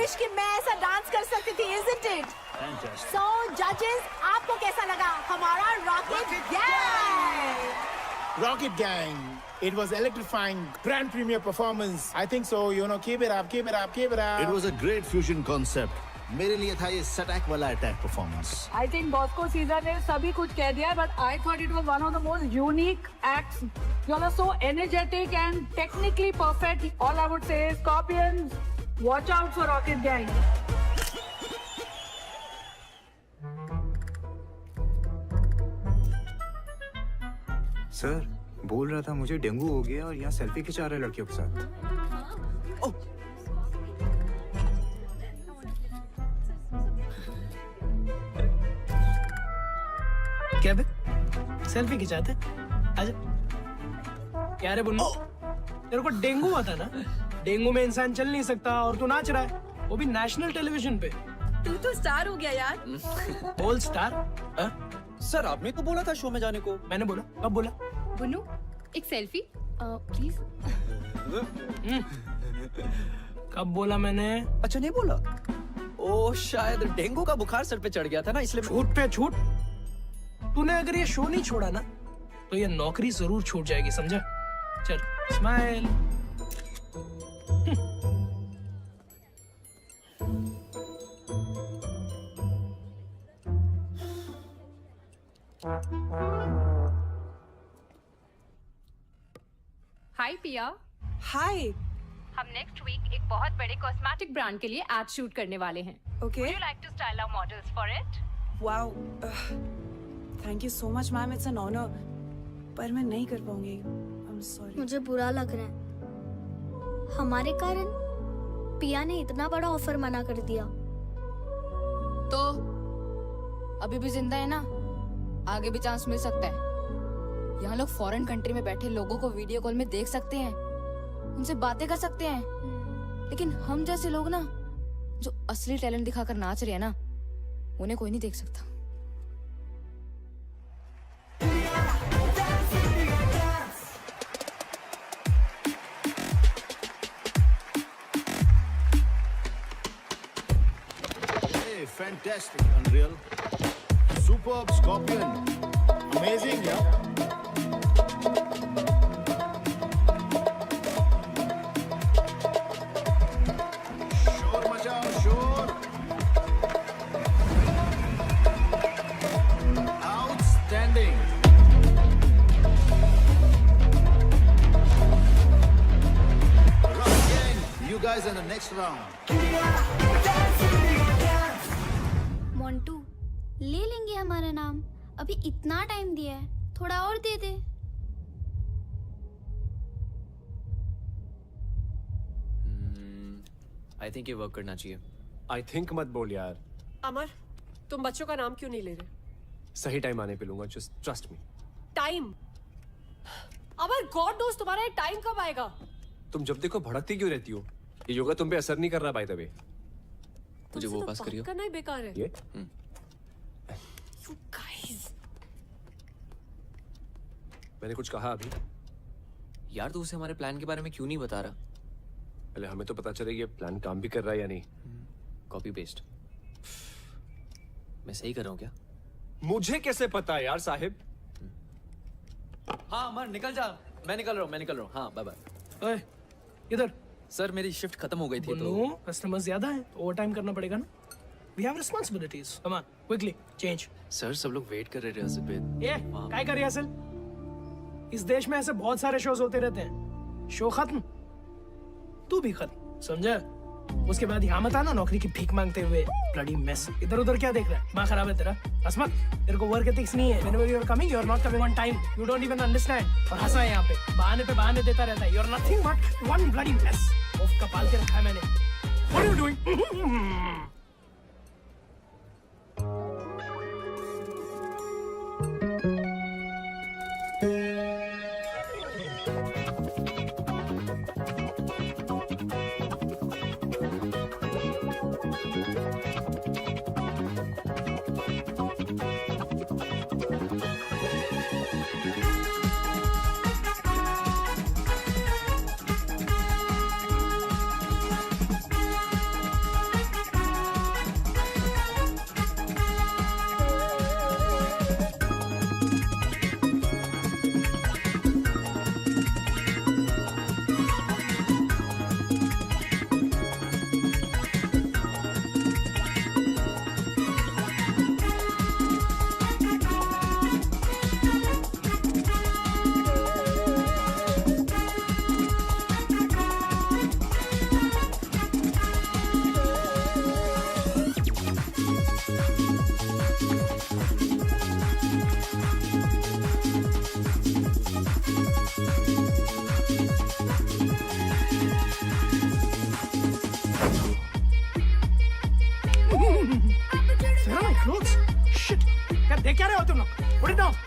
wish कि मैं ऐसा डांस कर सकती थी, isn't it? So judges, आपको कैसा लगा हमारा Rocket Gang? Rocket Gang. It was electrifying, grand premiere performance. I think so. You know, keep it up, keep it up, keep it up. It was a great fusion concept. मेरे लिए था ये सटैक वाला attack performance. I think Bosco Caesar ने सभी कुछ कह दिया, but I thought it was one of the most unique acts. You all are so energetic and technically perfect. All I would say is, Scorpions, watch out for Rocket Gang. Sir बोल रहा था मुझे dengue हो गया और यहाँ selfie खिंचा रहे लड़कियों के साथ। क्या बे? सेल्फी खिंचाते? आजा। क्या रे बुन्नू? तेरे को डेंगू हुआ था ना? डेंगू में इंसान चल नहीं सकता और तू नाच रहा है, वो भी नेशनल टेलीविजन पे। तू तो स्टार हो गया यार। बोल स्टार? सर आपने तो बोला था शो में जाने को। मैंने बोला? कब बोला? बुन्नू एक सेल्फी प्लीज। कब बोला मैंने? अच्छा नहीं बोला। ओ शायद डेंगू का बुखार सर पे चढ़ गया था ना, इसलिए छूट पे छूट। तूने अगर ये शो नहीं छोड़ा ना तो ये नौकरी जरूर छूट जाएगी, समझा? चल स्माइल। हाय पिया। हाय। हम नेक्स्ट वीक एक बहुत बड़े कॉस्मेटिक ब्रांड के लिए एड शूट करने वाले हैं। Okay. Would you like to style our models for it? Wow. Thank you so much, ma'am. It's an honor. पर मैं नहीं कर पाऊंगी। I'm sorry. मुझे बुरा लग रहा है, हमारे कारण पिया ने इतना बड़ा ऑफर मना कर दिया। तो अभी भी जिंदा है ना, आगे भी चांस मिल सकता है। यहाँ लोग फॉरेन कंट्री में बैठे लोगों को वीडियो कॉल में देख सकते हैं, उनसे बातें कर सकते हैं, लेकिन हम जैसे लोग ना जो असली टैलेंट दिखाकर नाच रहे हैं ना, उन्हें कोई नहीं देख सकता। Hey, fantastic, Unreal. Superb, Scorpion. Amazing, yeah. शोर मचाओ, शोर. Outstanding. Rock gang, you guys in the next round. Montu, ले लेंगे हमारा नाम, अभी इतना टाइम दिया है, थोड़ा और दे दे। आई थिंक ये वर्क करना चाहिए। आई थिंक मत बोल यार। अमर, तुम बच्चों का नाम क्यों नहीं ले रहे? सही टाइम आने पे लूंगा, जस्ट ट्रस्ट मी। टाइम? अमर गॉड नोस तुम्हारा टाइम कब आएगा? तुम जब देखो भड़कती क्यों रहती हो? ये योगा तुम पे असर नहीं कर रहा बाय द वे। मुझे वो पास करियो। करना ही बेकार है। ये? You guys. मैंने कुछ कहा अभी? यार तू उसे हमारे प्लान के बारे में क्यों नहीं बता रहा? पहले हमें तो पता चले ये प्लान काम भी कर रहा है या नहीं। Copy paste. मैं सही कर रहा हूँ क्या? मुझे कैसे पता यार साहिब? हाँ अमर निकल जा, मैं निकल रहा हूँ। हाँ बाय बाय। ओए, इधर। सर मेरी शिफ्ट खत्म हो गई थी तो कस्टमर ज्यादा है, ओवर टाइम करना पड़ेगा ना। We have responsibilities. Come on, quickly change. Sir सब लोग वेट कर रहे रिहर्सल पे। ये काय कर रिहर्सल? इस देश में ऐसे बहुत सारे शोज होते रहते हैं। शो खत्म, तू भी खत्म, समझा? उसके बाद यहाँ मत आना नौकरी की भीख मांगते हुए। Bloody mess. इधर उधर क्या देख रहा है? माँ खराब है तेरा। असमत, तेरे को वर्क एथिक्स नहीं है। Whenever you are coming, you are not coming on time. You don't even understand. और हंसा है यहाँ पे बहाने देता रहता है। You are nothing but one bloody mess. उफ कपाल के रखा है मैंने। What are you doing?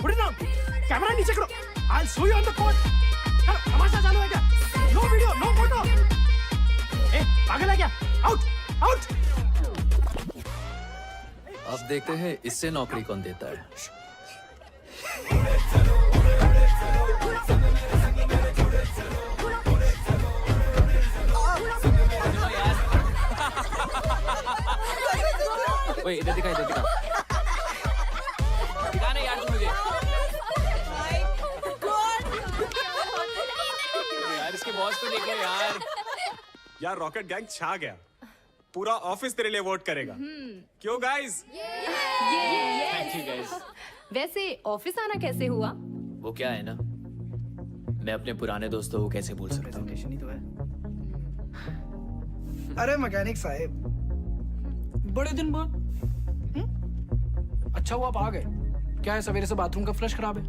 Put it down. Camera नीचे करो. I'll show you on the court. चलो, तमाशा चालू है क्या? No video, no photo. ए, पागल है क्या? Out, out. अब देखते हैं इससे नौकरी कौन देता है. ओए इधर दिखा दिखा ना यार तू मुझे. यार इसके बॉस को देखो यार. यार रॉकेट गैंग छा गया. पूरा ऑफिस तेरे लिए वोट करेगा. क्यों गाइस? Thank you guys. वैसे ऑफिस आना कैसे हुआ? वो क्या है ना, मैं अपने पुराने दोस्तों को कैसे भूल सकता हूँ. अरे मैकेनिक साहब, बड़े दिन बाद. अच्छा हुआ आप आ गए. क्या है, सवेरे से बाथरूम का फ्लश खराब है.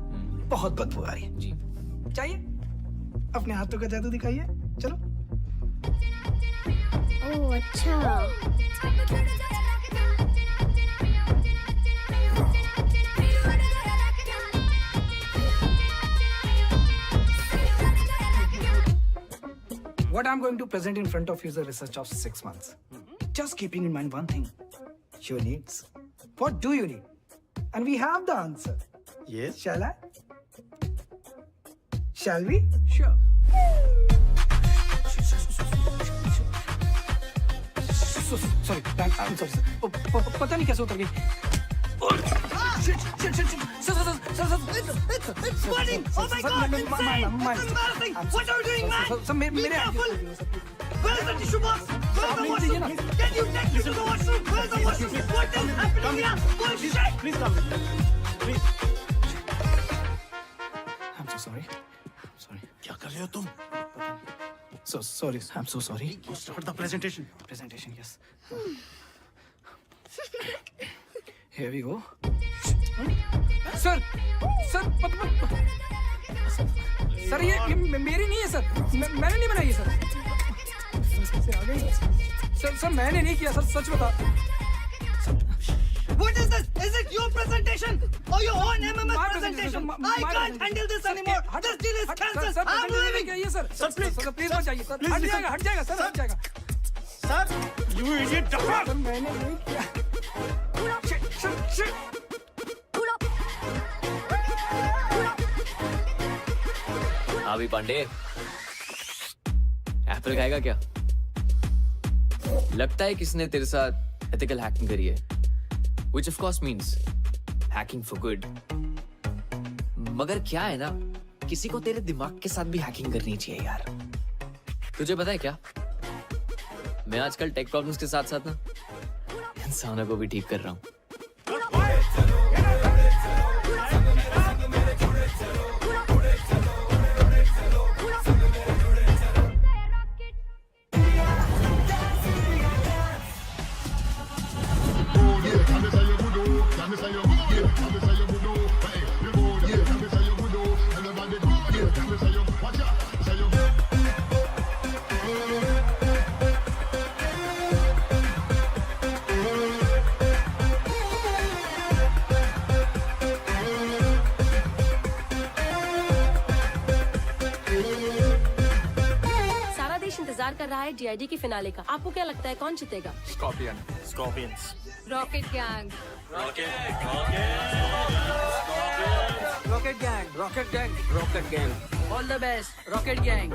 बहुत बदबू आ रही है. जी चाहिए अपने हाथों का जादू दिखाइए. चलो. ओह अच्छा. What I'm going to present in front of you is a research of 6 months. Just keeping in mind one thing. Your needs. What do you need? And we have the answer. Yes. Shall I? Shall we? Sure. Sorry, I'm sorry, sir. पता नहीं कैसे उतर गई. Shit. Sir. It's flooding. Oh my God, insane. It's embarrassing. What are you doing, man? Be careful. Where is the tissue box? Where is the washroom? Can you take me to the washroom? Where is the washroom? What is happening here? Bullshit. Please come. Please. I'm so sorry. क्या कर रहे हो तुम? So sorry. I'm so sorry. Start the presentation. Presentation, yes. Here we go. Sir ये मेरी नहीं है sir. मैंने नहीं बनाई है सर. सर मैंने नहीं किया सर. सच बता. What is this? Is it your presentation or your own MMS presentation? I can't handle this anymore. This deal is cancelled. I'm leaving. Sir, please मत जाइए सर. हट जाएगा सर. हट जाएगा. Sir, you idiot. सर मैंने नहीं किया. Shit. अभी पांडे एप्पल खाएगा क्या? लगता है किसने तेरे साथ एथिकल हैकिंग करी है, which of course means hacking for good. मगर क्या है ना, किसी को तेरे दिमाग के साथ भी हैकिंग करनी चाहिए यार. तुझे पता है क्या, मैं आजकल टेक प्रॉब्लम्स के साथ साथ ना इंसानों को भी ठीक कर रहा हूँ. कर रहा है DID की फिनाले का. आपको क्या लगता है कौन जीतेगा? Scorpions. Rocket gang. Rocket gang. All the best, Rocket gang.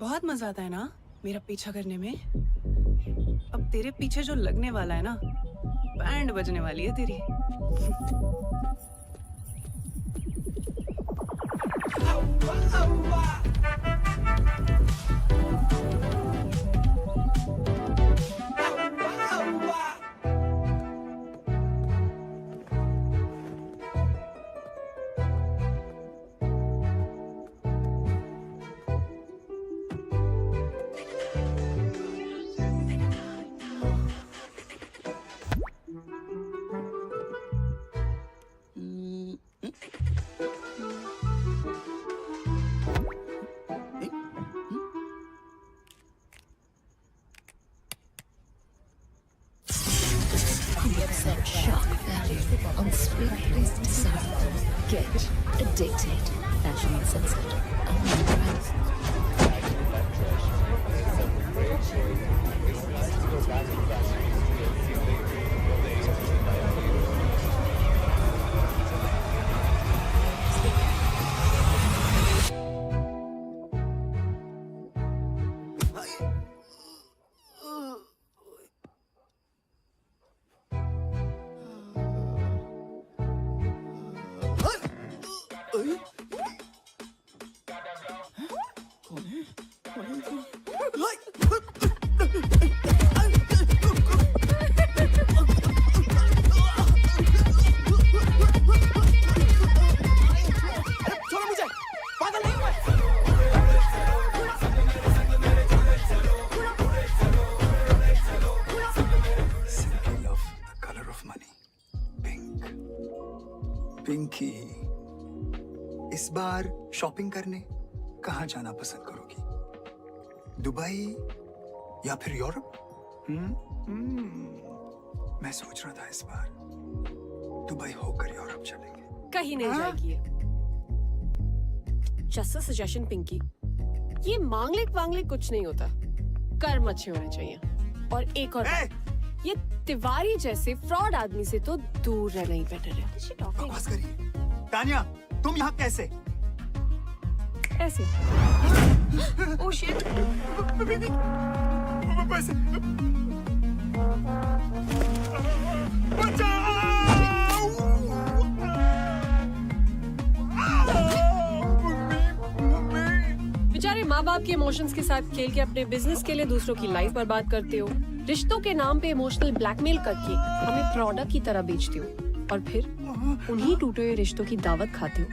बहुत मजा आता है ना मेरा पीछा करने में. अब तेरे पीछे जो लगने वाला है ना, बैंड बजने वाली है तेरी. Get addicted. Fashion Uncensored. छोड़ो मुझे, पागल नहीं हुआ। Simply love the color of money. Pink. Pinky, इस बार शॉपिंग करने कहाँ जाना पसंद करोगी? दुबई या फिर यूरोप? मैं सोच रहा था इस बार दुबई होकर यूरोप चलेंगे। कहीं नहीं जाएगी ये। जस्ट अ सजेशन पिंकी, ये मांगलिक कुछ नहीं होता, कर्म अच्छे होने चाहिए। और एक और बात, ये तिवारी जैसे फ्रॉड आदमी से तो दूर रहना ही बेटर है। बकवास करिए। तानिया, तुम यहाँ कैसे? ऐसे। Oh shit. बेचारे माँ बाप के इमोशंस के साथ खेल के अपने बिजनेस के लिए दूसरों की लाइफ बर्बाद करते हो। रिश्तों के नाम पे इमोशनल ब्लैकमेल करके हमें प्रोडक्ट की तरह बेचते हो और फिर उन्हीं टूटे हुए रिश्तों की दावत खाते हो।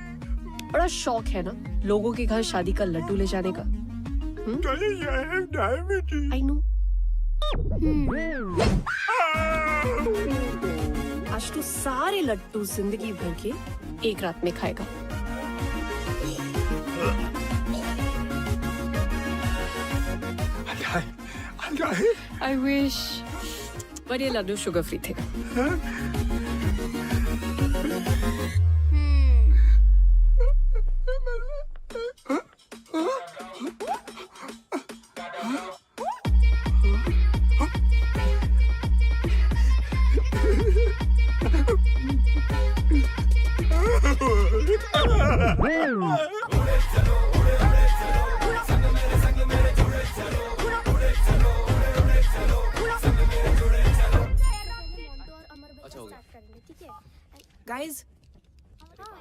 बड़ा शौक है ना लोगों के घर शादी का लड्डू ले जाने का। I know. आज तो सारे लड्डू जिंदगी भर के एक रात में खाएगा। I wish, but ये लड्डू शुगर फ्री थे।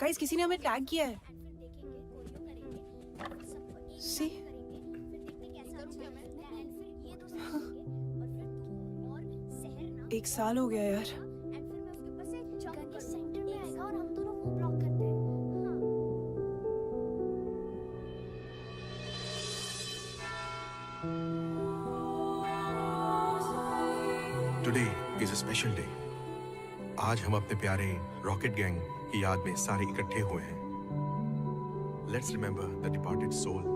गाइस किसी ने हमें टैग किया है। सी एक साल हो गया यार। Today is a special day. आज हम अपने प्यारे रॉकेट गैंग की याद में सारे इकट्ठे हुए हैं। Let's remember the departed soul.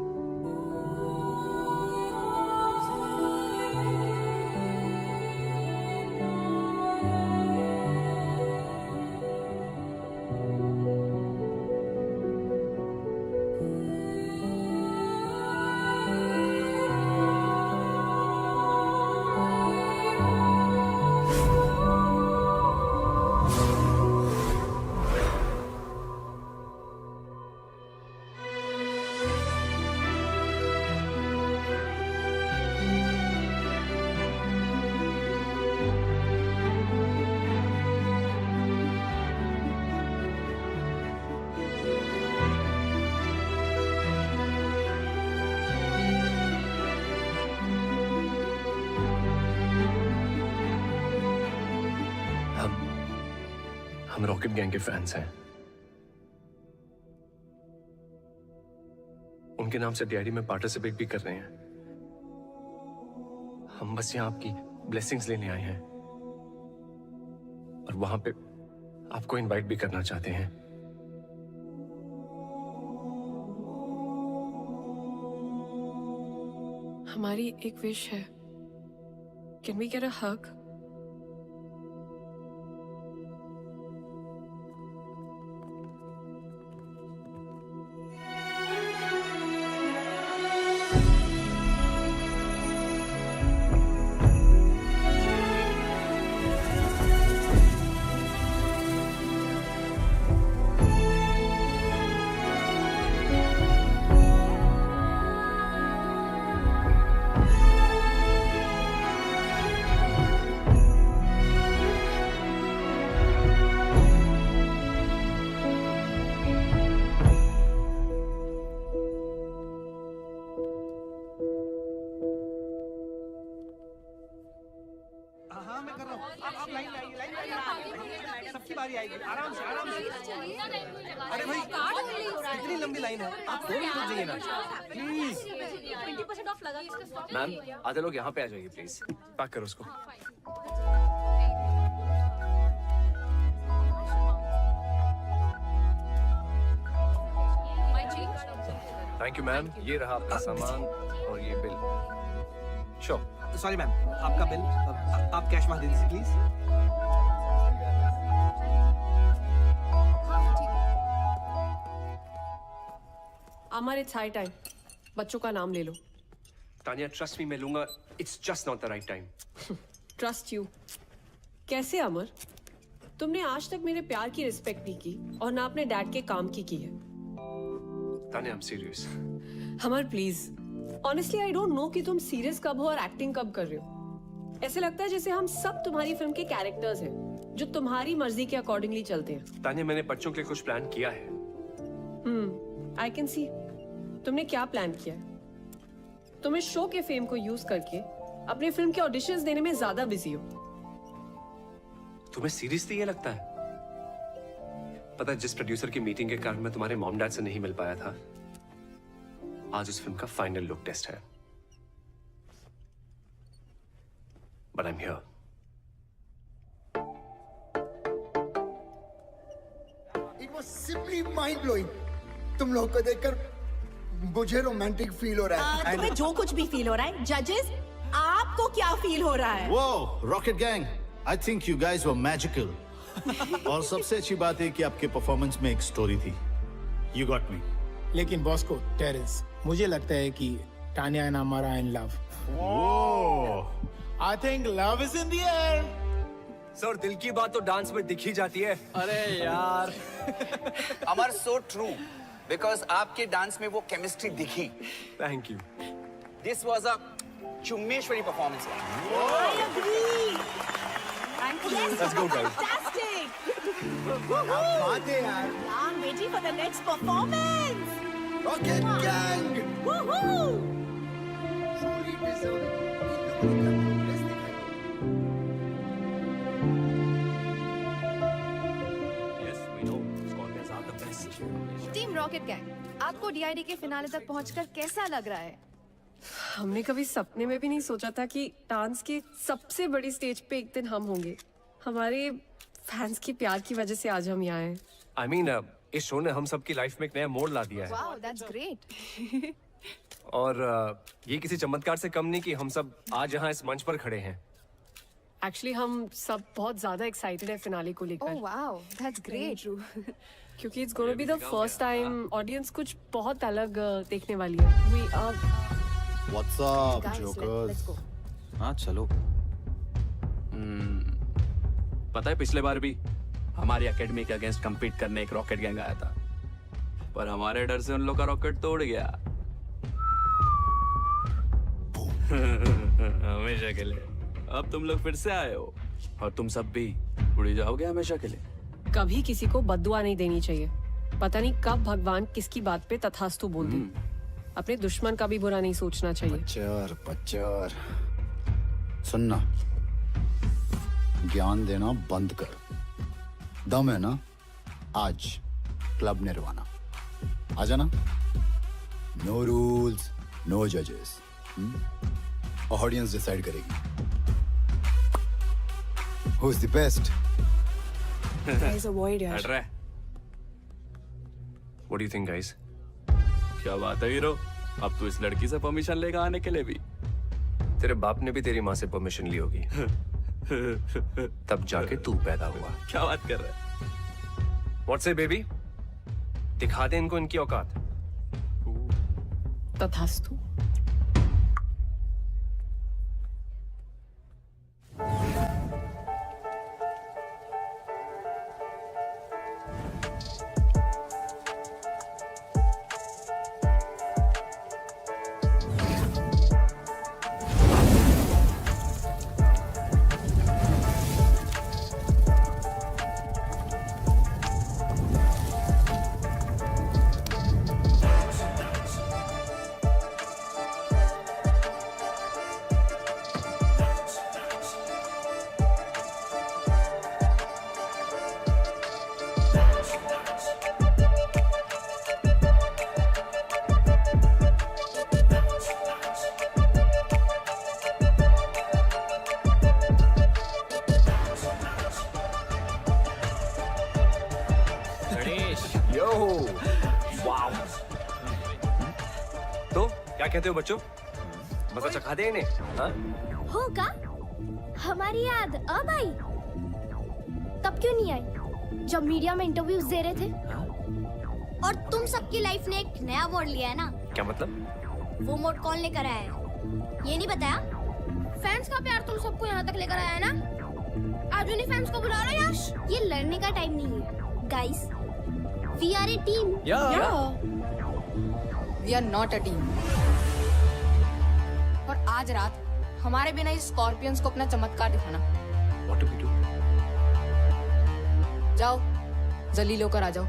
हम रॉकेट गैंग के फैंस हैं। उनके नाम से डायरी में पार्टिसिपेट भी कर रहे हैं। हम बस यहाँ आपकी ब्लेसिंग्स लेने आए हैं और वहां पे आपको इनवाइट भी करना चाहते हैं। हमारी एक विश है। कैन वी गेट अ हग? बारी आएगी, आराम से आराम से। अरे भाई इतनी लंबी लाइन है, आप 2 मिनट रुक जाइए ना प्लीज। 20% ऑफ लगा इसका स्टॉक। मैम आधे लोग यहाँ पे आ जाइए प्लीज। पैक करो उसको। थैंक यू मैम, ये रहा आपका सामान और ये बिल। श्योर। सॉरी मैम, आपका बिल आप कैश में दे दीजिए please. Amar it's high time, बच्चों का नाम ले लो। तानिया ट्रस्ट मी, मैं लूंगा। It's just not the right time. Trust you? कैसे अमर? तुमने आज तक मेरे प्यार की रिस्पेक्ट नहीं की और ना अपने डैड के काम की है। Tania I am serious. Amar please, honestly I don't know कि तुम सीरियस कब हो और एक्टिंग कब कर रहे हो। ऐसे लगता है जैसे हम सब तुम्हारी फिल्म के कैरेक्टर्स हैं जो तुम्हारी मर्जी के अकॉर्डिंगली चलते हैं। तानिया मैंने बच्चों के लिए कुछ प्लान किया है। I can see. तुमने क्या प्लान किया है? तुम इस शो के फेम को यूज करके अपनी फिल्म के ऑडिशंस देने में ज्यादा बिजी हो। तुम्हें सीरियसली ये लगता है? पता है जिस प्रोड्यूसर की मीटिंग के कारण मैं तुम्हारे मॉम डैड से नहीं मिल पाया था, आज उस फिल्म का फाइनल लुक टेस्ट है। But I am here. It was simply mind blowing. तुम लोग को देखकर मुझे रोमांटिक फील हो रहा है। तुम्हें जो कुछ भी फील हो रहा है, जजेस आपको क्या फील हो रहा है? Whoa, Rocket Gang, I think you guys were magical. और सबसे अच्छी बात है कि आपके परफॉर्मेंस में एक स्टोरी थी। You got me. लेकिन बॉस को टेरेंस, मुझे लगता है कि Tania and Amar are in love. I think love is in the air. Sir दिल की बात तो डांस में दिख ही जाती है। अरे यार अमर सो ट्रू, बिकॉज आपके डांस में वो केमिस्ट्री दिखी। Thank you. This was a चुम्मेश्वरी परफॉर्मेंस। Let's go guys. बात है यार। I'm waiting for the next performance. Rocket Gang. Woohoo! Truly deserving. Yes, we know. Scorpions are the best. Team rocket gang, आपको DID के finale तक पहुंचकर कैसा लग रहा है? हमने कभी सपने में भी नहीं सोचा था कि डांस की सबसे बड़ी स्टेज पे एक दिन हम होंगे। हमारे फैंस के प्यार की वजह से आज हम यहाँ हैं। I mean, इस शो ने हम सबकी लाइफ में एक नया मोड़ ला दिया है। Wow, that's great. और ये किसी चमत्कार से कम नहीं कि हम सब आज यहाँ इस मंच पर खड़े हैं। एक्चुअली हम सब बहुत ज्यादा एक्साइटेड है फिनाले को लेकर। Oh wow, that's great. क्योंकि it's gonna be the first time audience कुछ बहुत अलग देखने वाली है। We are What's up, Guys, jokers? let's go. हाँ चलो। पता है पिछले बार भी हमारी एकेडमी के अगेंस्ट compete करने एक रॉकेट गैंग आया था, पर हमारे डर से उन लोग का रॉकेट तोड़ गया। हमेशा के लिए। अब तुम लोग फिर से आए हो और तुम सब भी उड़ जाओगे हमेशा के लिए। कभी किसी को बद्दुआ नहीं देनी चाहिए। पता नहीं कब भगवान किसकी बात पे तथास्तु बोल दे। अपने दुश्मन का भी बुरा नहीं सोचना चाहिए। पच्चर सुनना, ज्ञान देना बंद कर। दम है ना, आज क्लब निर्वाणा आ जाना। नो रूल्स, नो जजेस, ऑडियंस डिसाइड करेगी who is the best. Guys, avoid यार। हट रहा है। What do you think, guys? क्या बात है हीरो, अब तू इस लड़की से परमिशन लेगा आने के लिए भी? तेरे बाप ने भी तेरी माँ से परमिशन ली होगी। तब जाके तू पैदा हुआ। क्या बात कर रहा है? What say, baby? दिखा दे इनको इनकी औकात। तथास्तु। क्या कहते हो बच्चों? मजा चखा दे इन्हें, हाँ? होगा हमारी याद अब आई, तब क्यों नहीं आई जब मीडिया में इंटरव्यूज दे रहे थे? और तुम सबकी लाइफ ने एक नया अवार्ड लिया है ना? क्या मतलब? वो मोड कौन लेकर आया है ये नहीं बताया? फैंस का प्यार तुम सबको यहाँ तक लेकर आया है ना? आज उन्हीं फैंस को बुला रहे हो यश? ये लड़ने का टाइम नहीं है guys, we are a team. We are not a team. और आज रात हमारे बिना इस स्कॉर्पियंस को अपना चमत्कार दिखाना। What do we do? जाओ जलील होकर आ जाओ।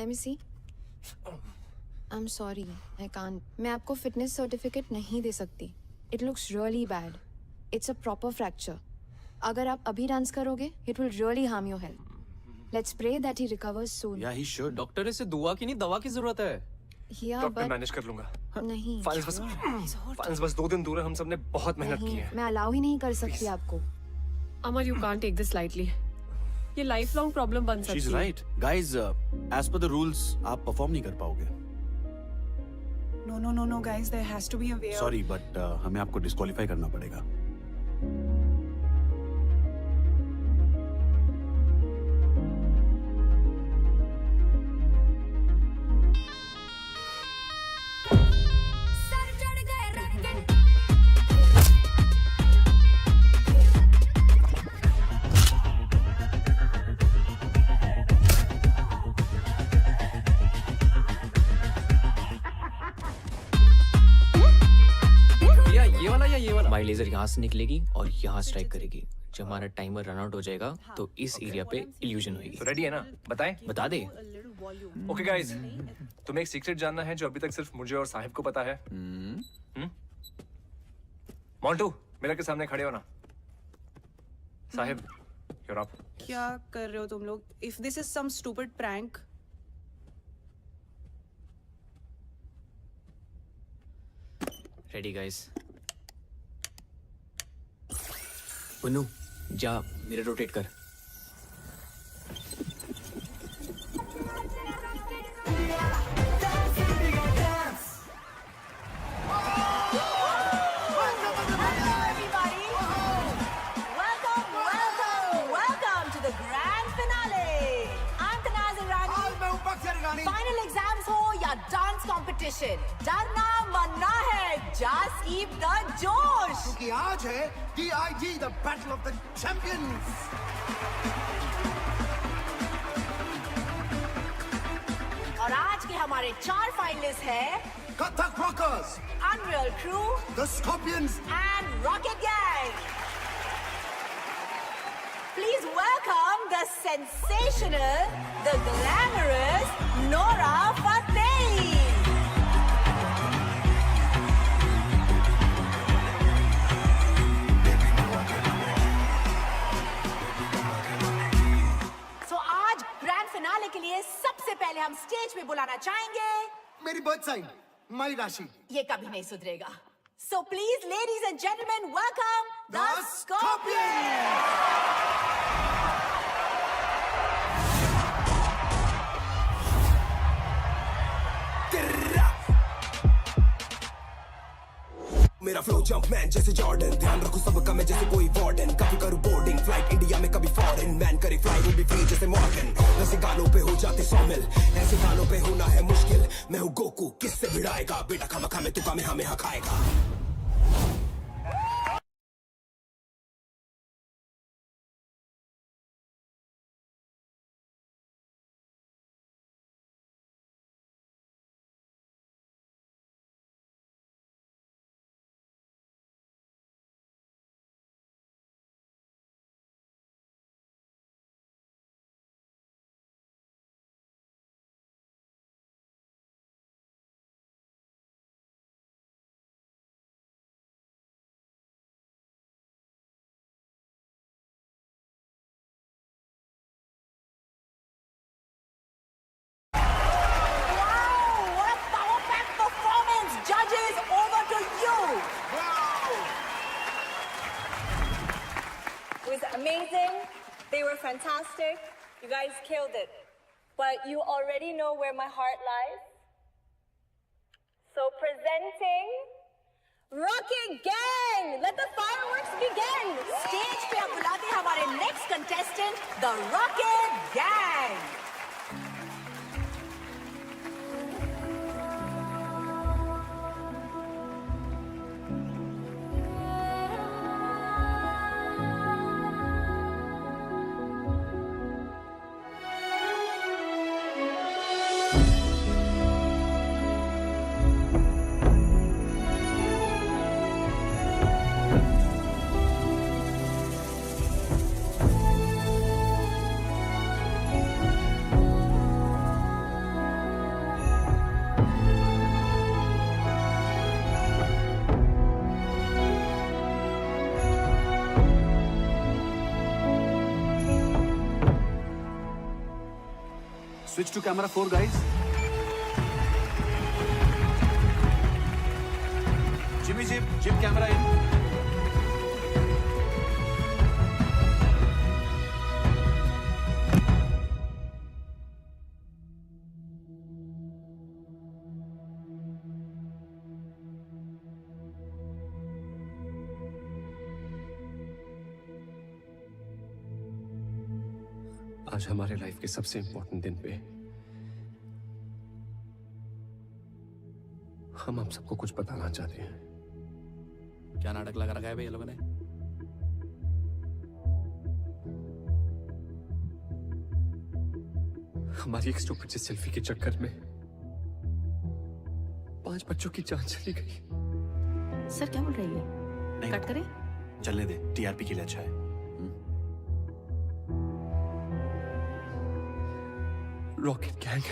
Let me see. I'm sorry, I can't. मैं आपको फिटनेस सर्टिफिकेट नहीं दे सकती. It looks really bad. It's a proper fracture. अगर आप अभी डांस करोगे, it will really harm your health. Let's pray that he recovers soon. या ही should. डॉक्टर इसे दुआ की नहीं दवा की जरूरत है। Yeah, डॉक्टर but मैनेज कर लूंगा। नहीं. फाइल्स बस 2 दिन दूर है, हम सबने बहुत मेहनत की नहीं, है। मैं अलाउ ही नहीं कर सकती आपको. Amar, you can't take this lightly. ये लाइफ लॉन्ग प्रॉब्लम बन सकती She's है। right. Guys, as per the rules, आप परफॉर्म नहीं कर पाओगे. No, guys, there has to be a way. Sorry, but हमें आपको डिस्क्वालीफाई करना पड़ेगा. हमारी लेजर यहाँ से निकलेगी और यहाँ स्ट्राइक करेगी। जब हमारा टाइमर रन आउट हो जाएगा तो इस एरिया पे इल्यूजन होगी। रेडी है ना? बताएं? बता दे। ओके गाइस, तुम्हें एक सीक्रेट जानना है जो अभी तक सिर्फ मुझे और साहिब को पता है। मोंटू, मिरर के सामने खड़े हो ना। Sahib, you're up. क्या कर रहे हो तुम लोग? If this is some stupid prank. Ready guys. Punnu, जा मिरर रोटेट कर। Welcome to the grand finale. I'm Tanaz Irani. Final exams हो या डांस कंपटीशन, डरना मरना है, just keep the जोश. क्योंकि आज है DID, the battle of the champions. और आज के हमारे 4 फाइनलिस्ट हैं Kathak Rockers, Unreal Crew, the Scorpions, and Rocket Gang. Please welcome the sensational, the glamorous Nora Fateh. So आज ग्रैंड फिनाले के लिए सबसे पहले हम स्टेज पे बुलाना चाहेंगे मेरी बर्थ साइन, माई राशि. ये कभी नहीं सुधरेगा. So please, ladies and gentlemen, welcome the Scorpions. मेरा फ्लो जंप मैन जैसे जॉर्डन, ध्यान रखो सबका मैं जैसे कोई वार्डन. कभी करूँ बोर्डिंग फ्लाइट इंडिया में, कभी फॉरेन. मैन करे फ्लाई वो भी फ्री जैसे मॉर्गन. ऐसे गानों पे हो जाते 100 मिल, ऐसे गानों पे होना है मुश्किल. मैं हूँ गोकू, किससे भिड़ाएगा बेटा, खामा में तू हमें हमें खाएगा. was amazing. They were fantastic. You guys killed it. But you already know where my heart lies. So presenting Rocket Gang. Let the fireworks begin. Stage पे अब बुलाते हैं हमारे next contestant, the Rocket Gang. Switch to camera 4, guys. Jimmy Jim camera in. आज हमारे life के सबसे important दिन पे हम आप सबको कुछ बताना चाहते हैं। क्या नाटक लगा रखा है भाई ये लोगों ने? हमारी एक स्टूपिड सी सेल्फी के चक्कर में 5 बच्चों की जान चली गई। सर क्या बोल रही है? नहीं, कट करें? चलने दे, टीआरपी के लिए अच्छा है। Rocket gang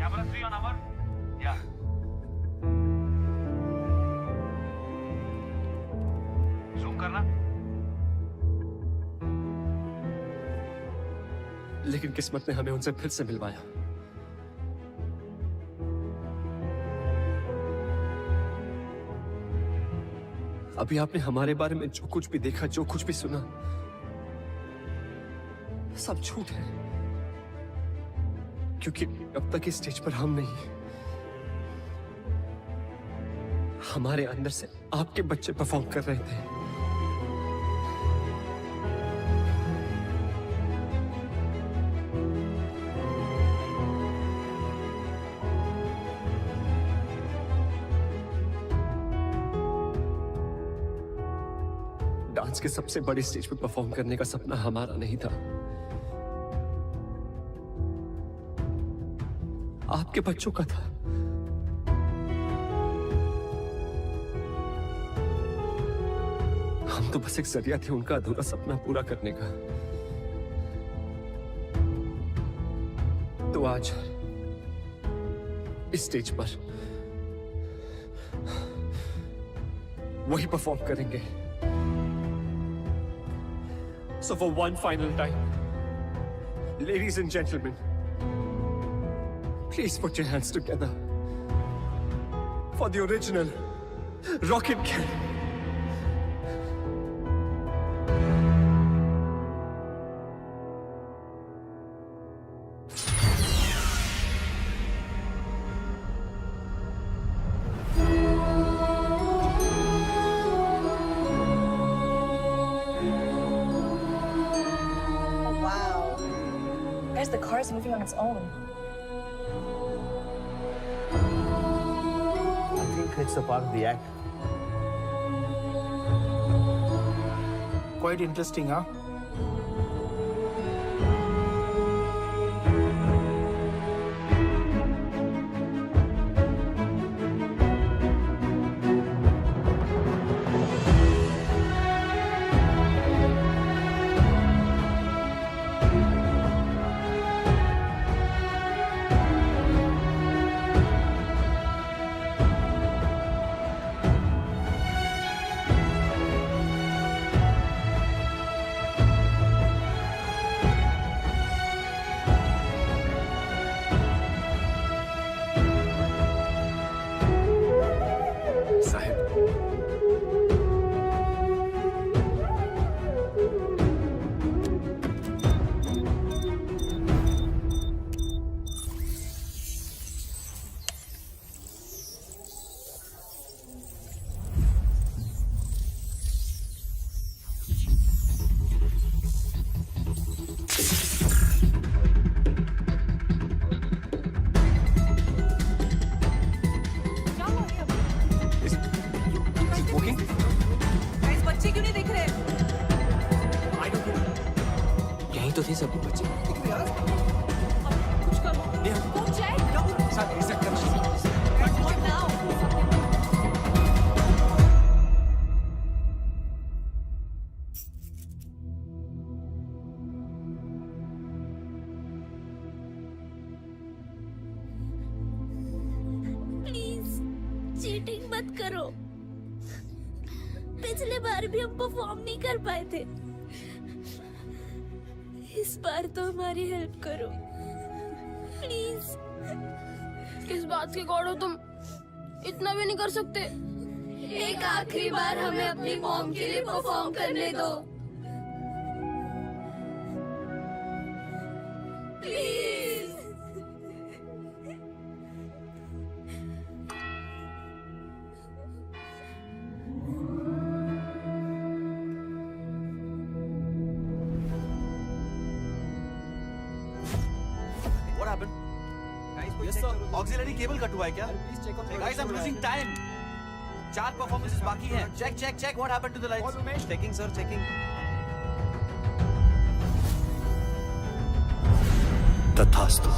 Camera 3 on Amar. Yeah. Zoom करना. लेकिन किस्मत ने हमें उनसे फिर से मिलवाया। अभी आपने हमारे बारे में जो कुछ भी देखा, जो कुछ भी सुना, सब झूठ है। क्योंकि अब तक इस स्टेज पर हम नहीं, हमारे अंदर से आपके बच्चे परफॉर्म कर रहे थे। डांस के सबसे बड़ी स्टेज पर परफॉर्म करने का सपना हमारा नहीं था, आपके बच्चों का था। हम तो बस एक जरिया थे उनका अधूरा सपना पूरा करने का। तो आज इस स्टेज पर वही परफॉर्म करेंगे। So for one final time, ladies and gentlemen, please put your hands together for the original Rocket Gang. The car is moving on its own. I think it's a part of the act. Quite interesting, huh? ये सब बच्चे कुछ करो। Go check. Sir ऐसा करना What now? Please cheating मत करो। पिछले बार भी हम परफॉर्म नहीं कर पाए थे, इस बार तो हमारी हेल्प करो प्लीज। किस बात के गॉड हो तुम? इतना भी नहीं कर सकते। एक आखिरी बार हमें अपनी मॉम के लिए परफॉर्म करने दो please. What happened? Yes sir. Auxiliary cable cut हुआ है क्या? Guys, I'm losing time. 4 performances बाकी हैं. Check. What happened to the lights? Checking sir, checking. तथास्तु।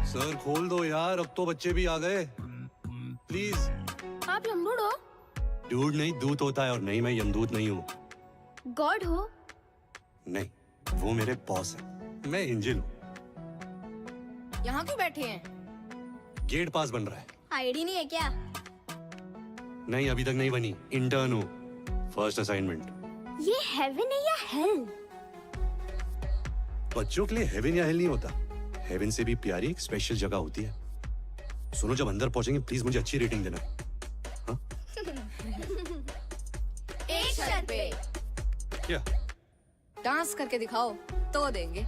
सर खोल दो यार, अब तो बच्चे भी आ गए। प्लीज। आप यमदूत हो? डूड नहीं, दूत होता है, और नहीं मैं यमदूत नहीं हूँ। गॉड हो? नहीं, वो मेरे बॉस है, मैं एंजल हूँ। यहाँ क्यों बैठे हैं? गेट पास बन रहा है। आईडी नहीं है क्या? नहीं, अभी तक नहीं बनी, इंटर्न हूँ, फर्स्ट असाइनमेंट। ये हेवन है या हेल? बच्चों के लिए हेवन या हेल नहीं होता, हेवन से भी प्यारी एक स्पेशल जगह होती है। सुनो, जब अंदर पहुंचेंगे प्लीज मुझे अच्छी रेटिंग देना। हाँ? एक शर्त पे। क्या? डांस करके दिखाओ तो देंगे।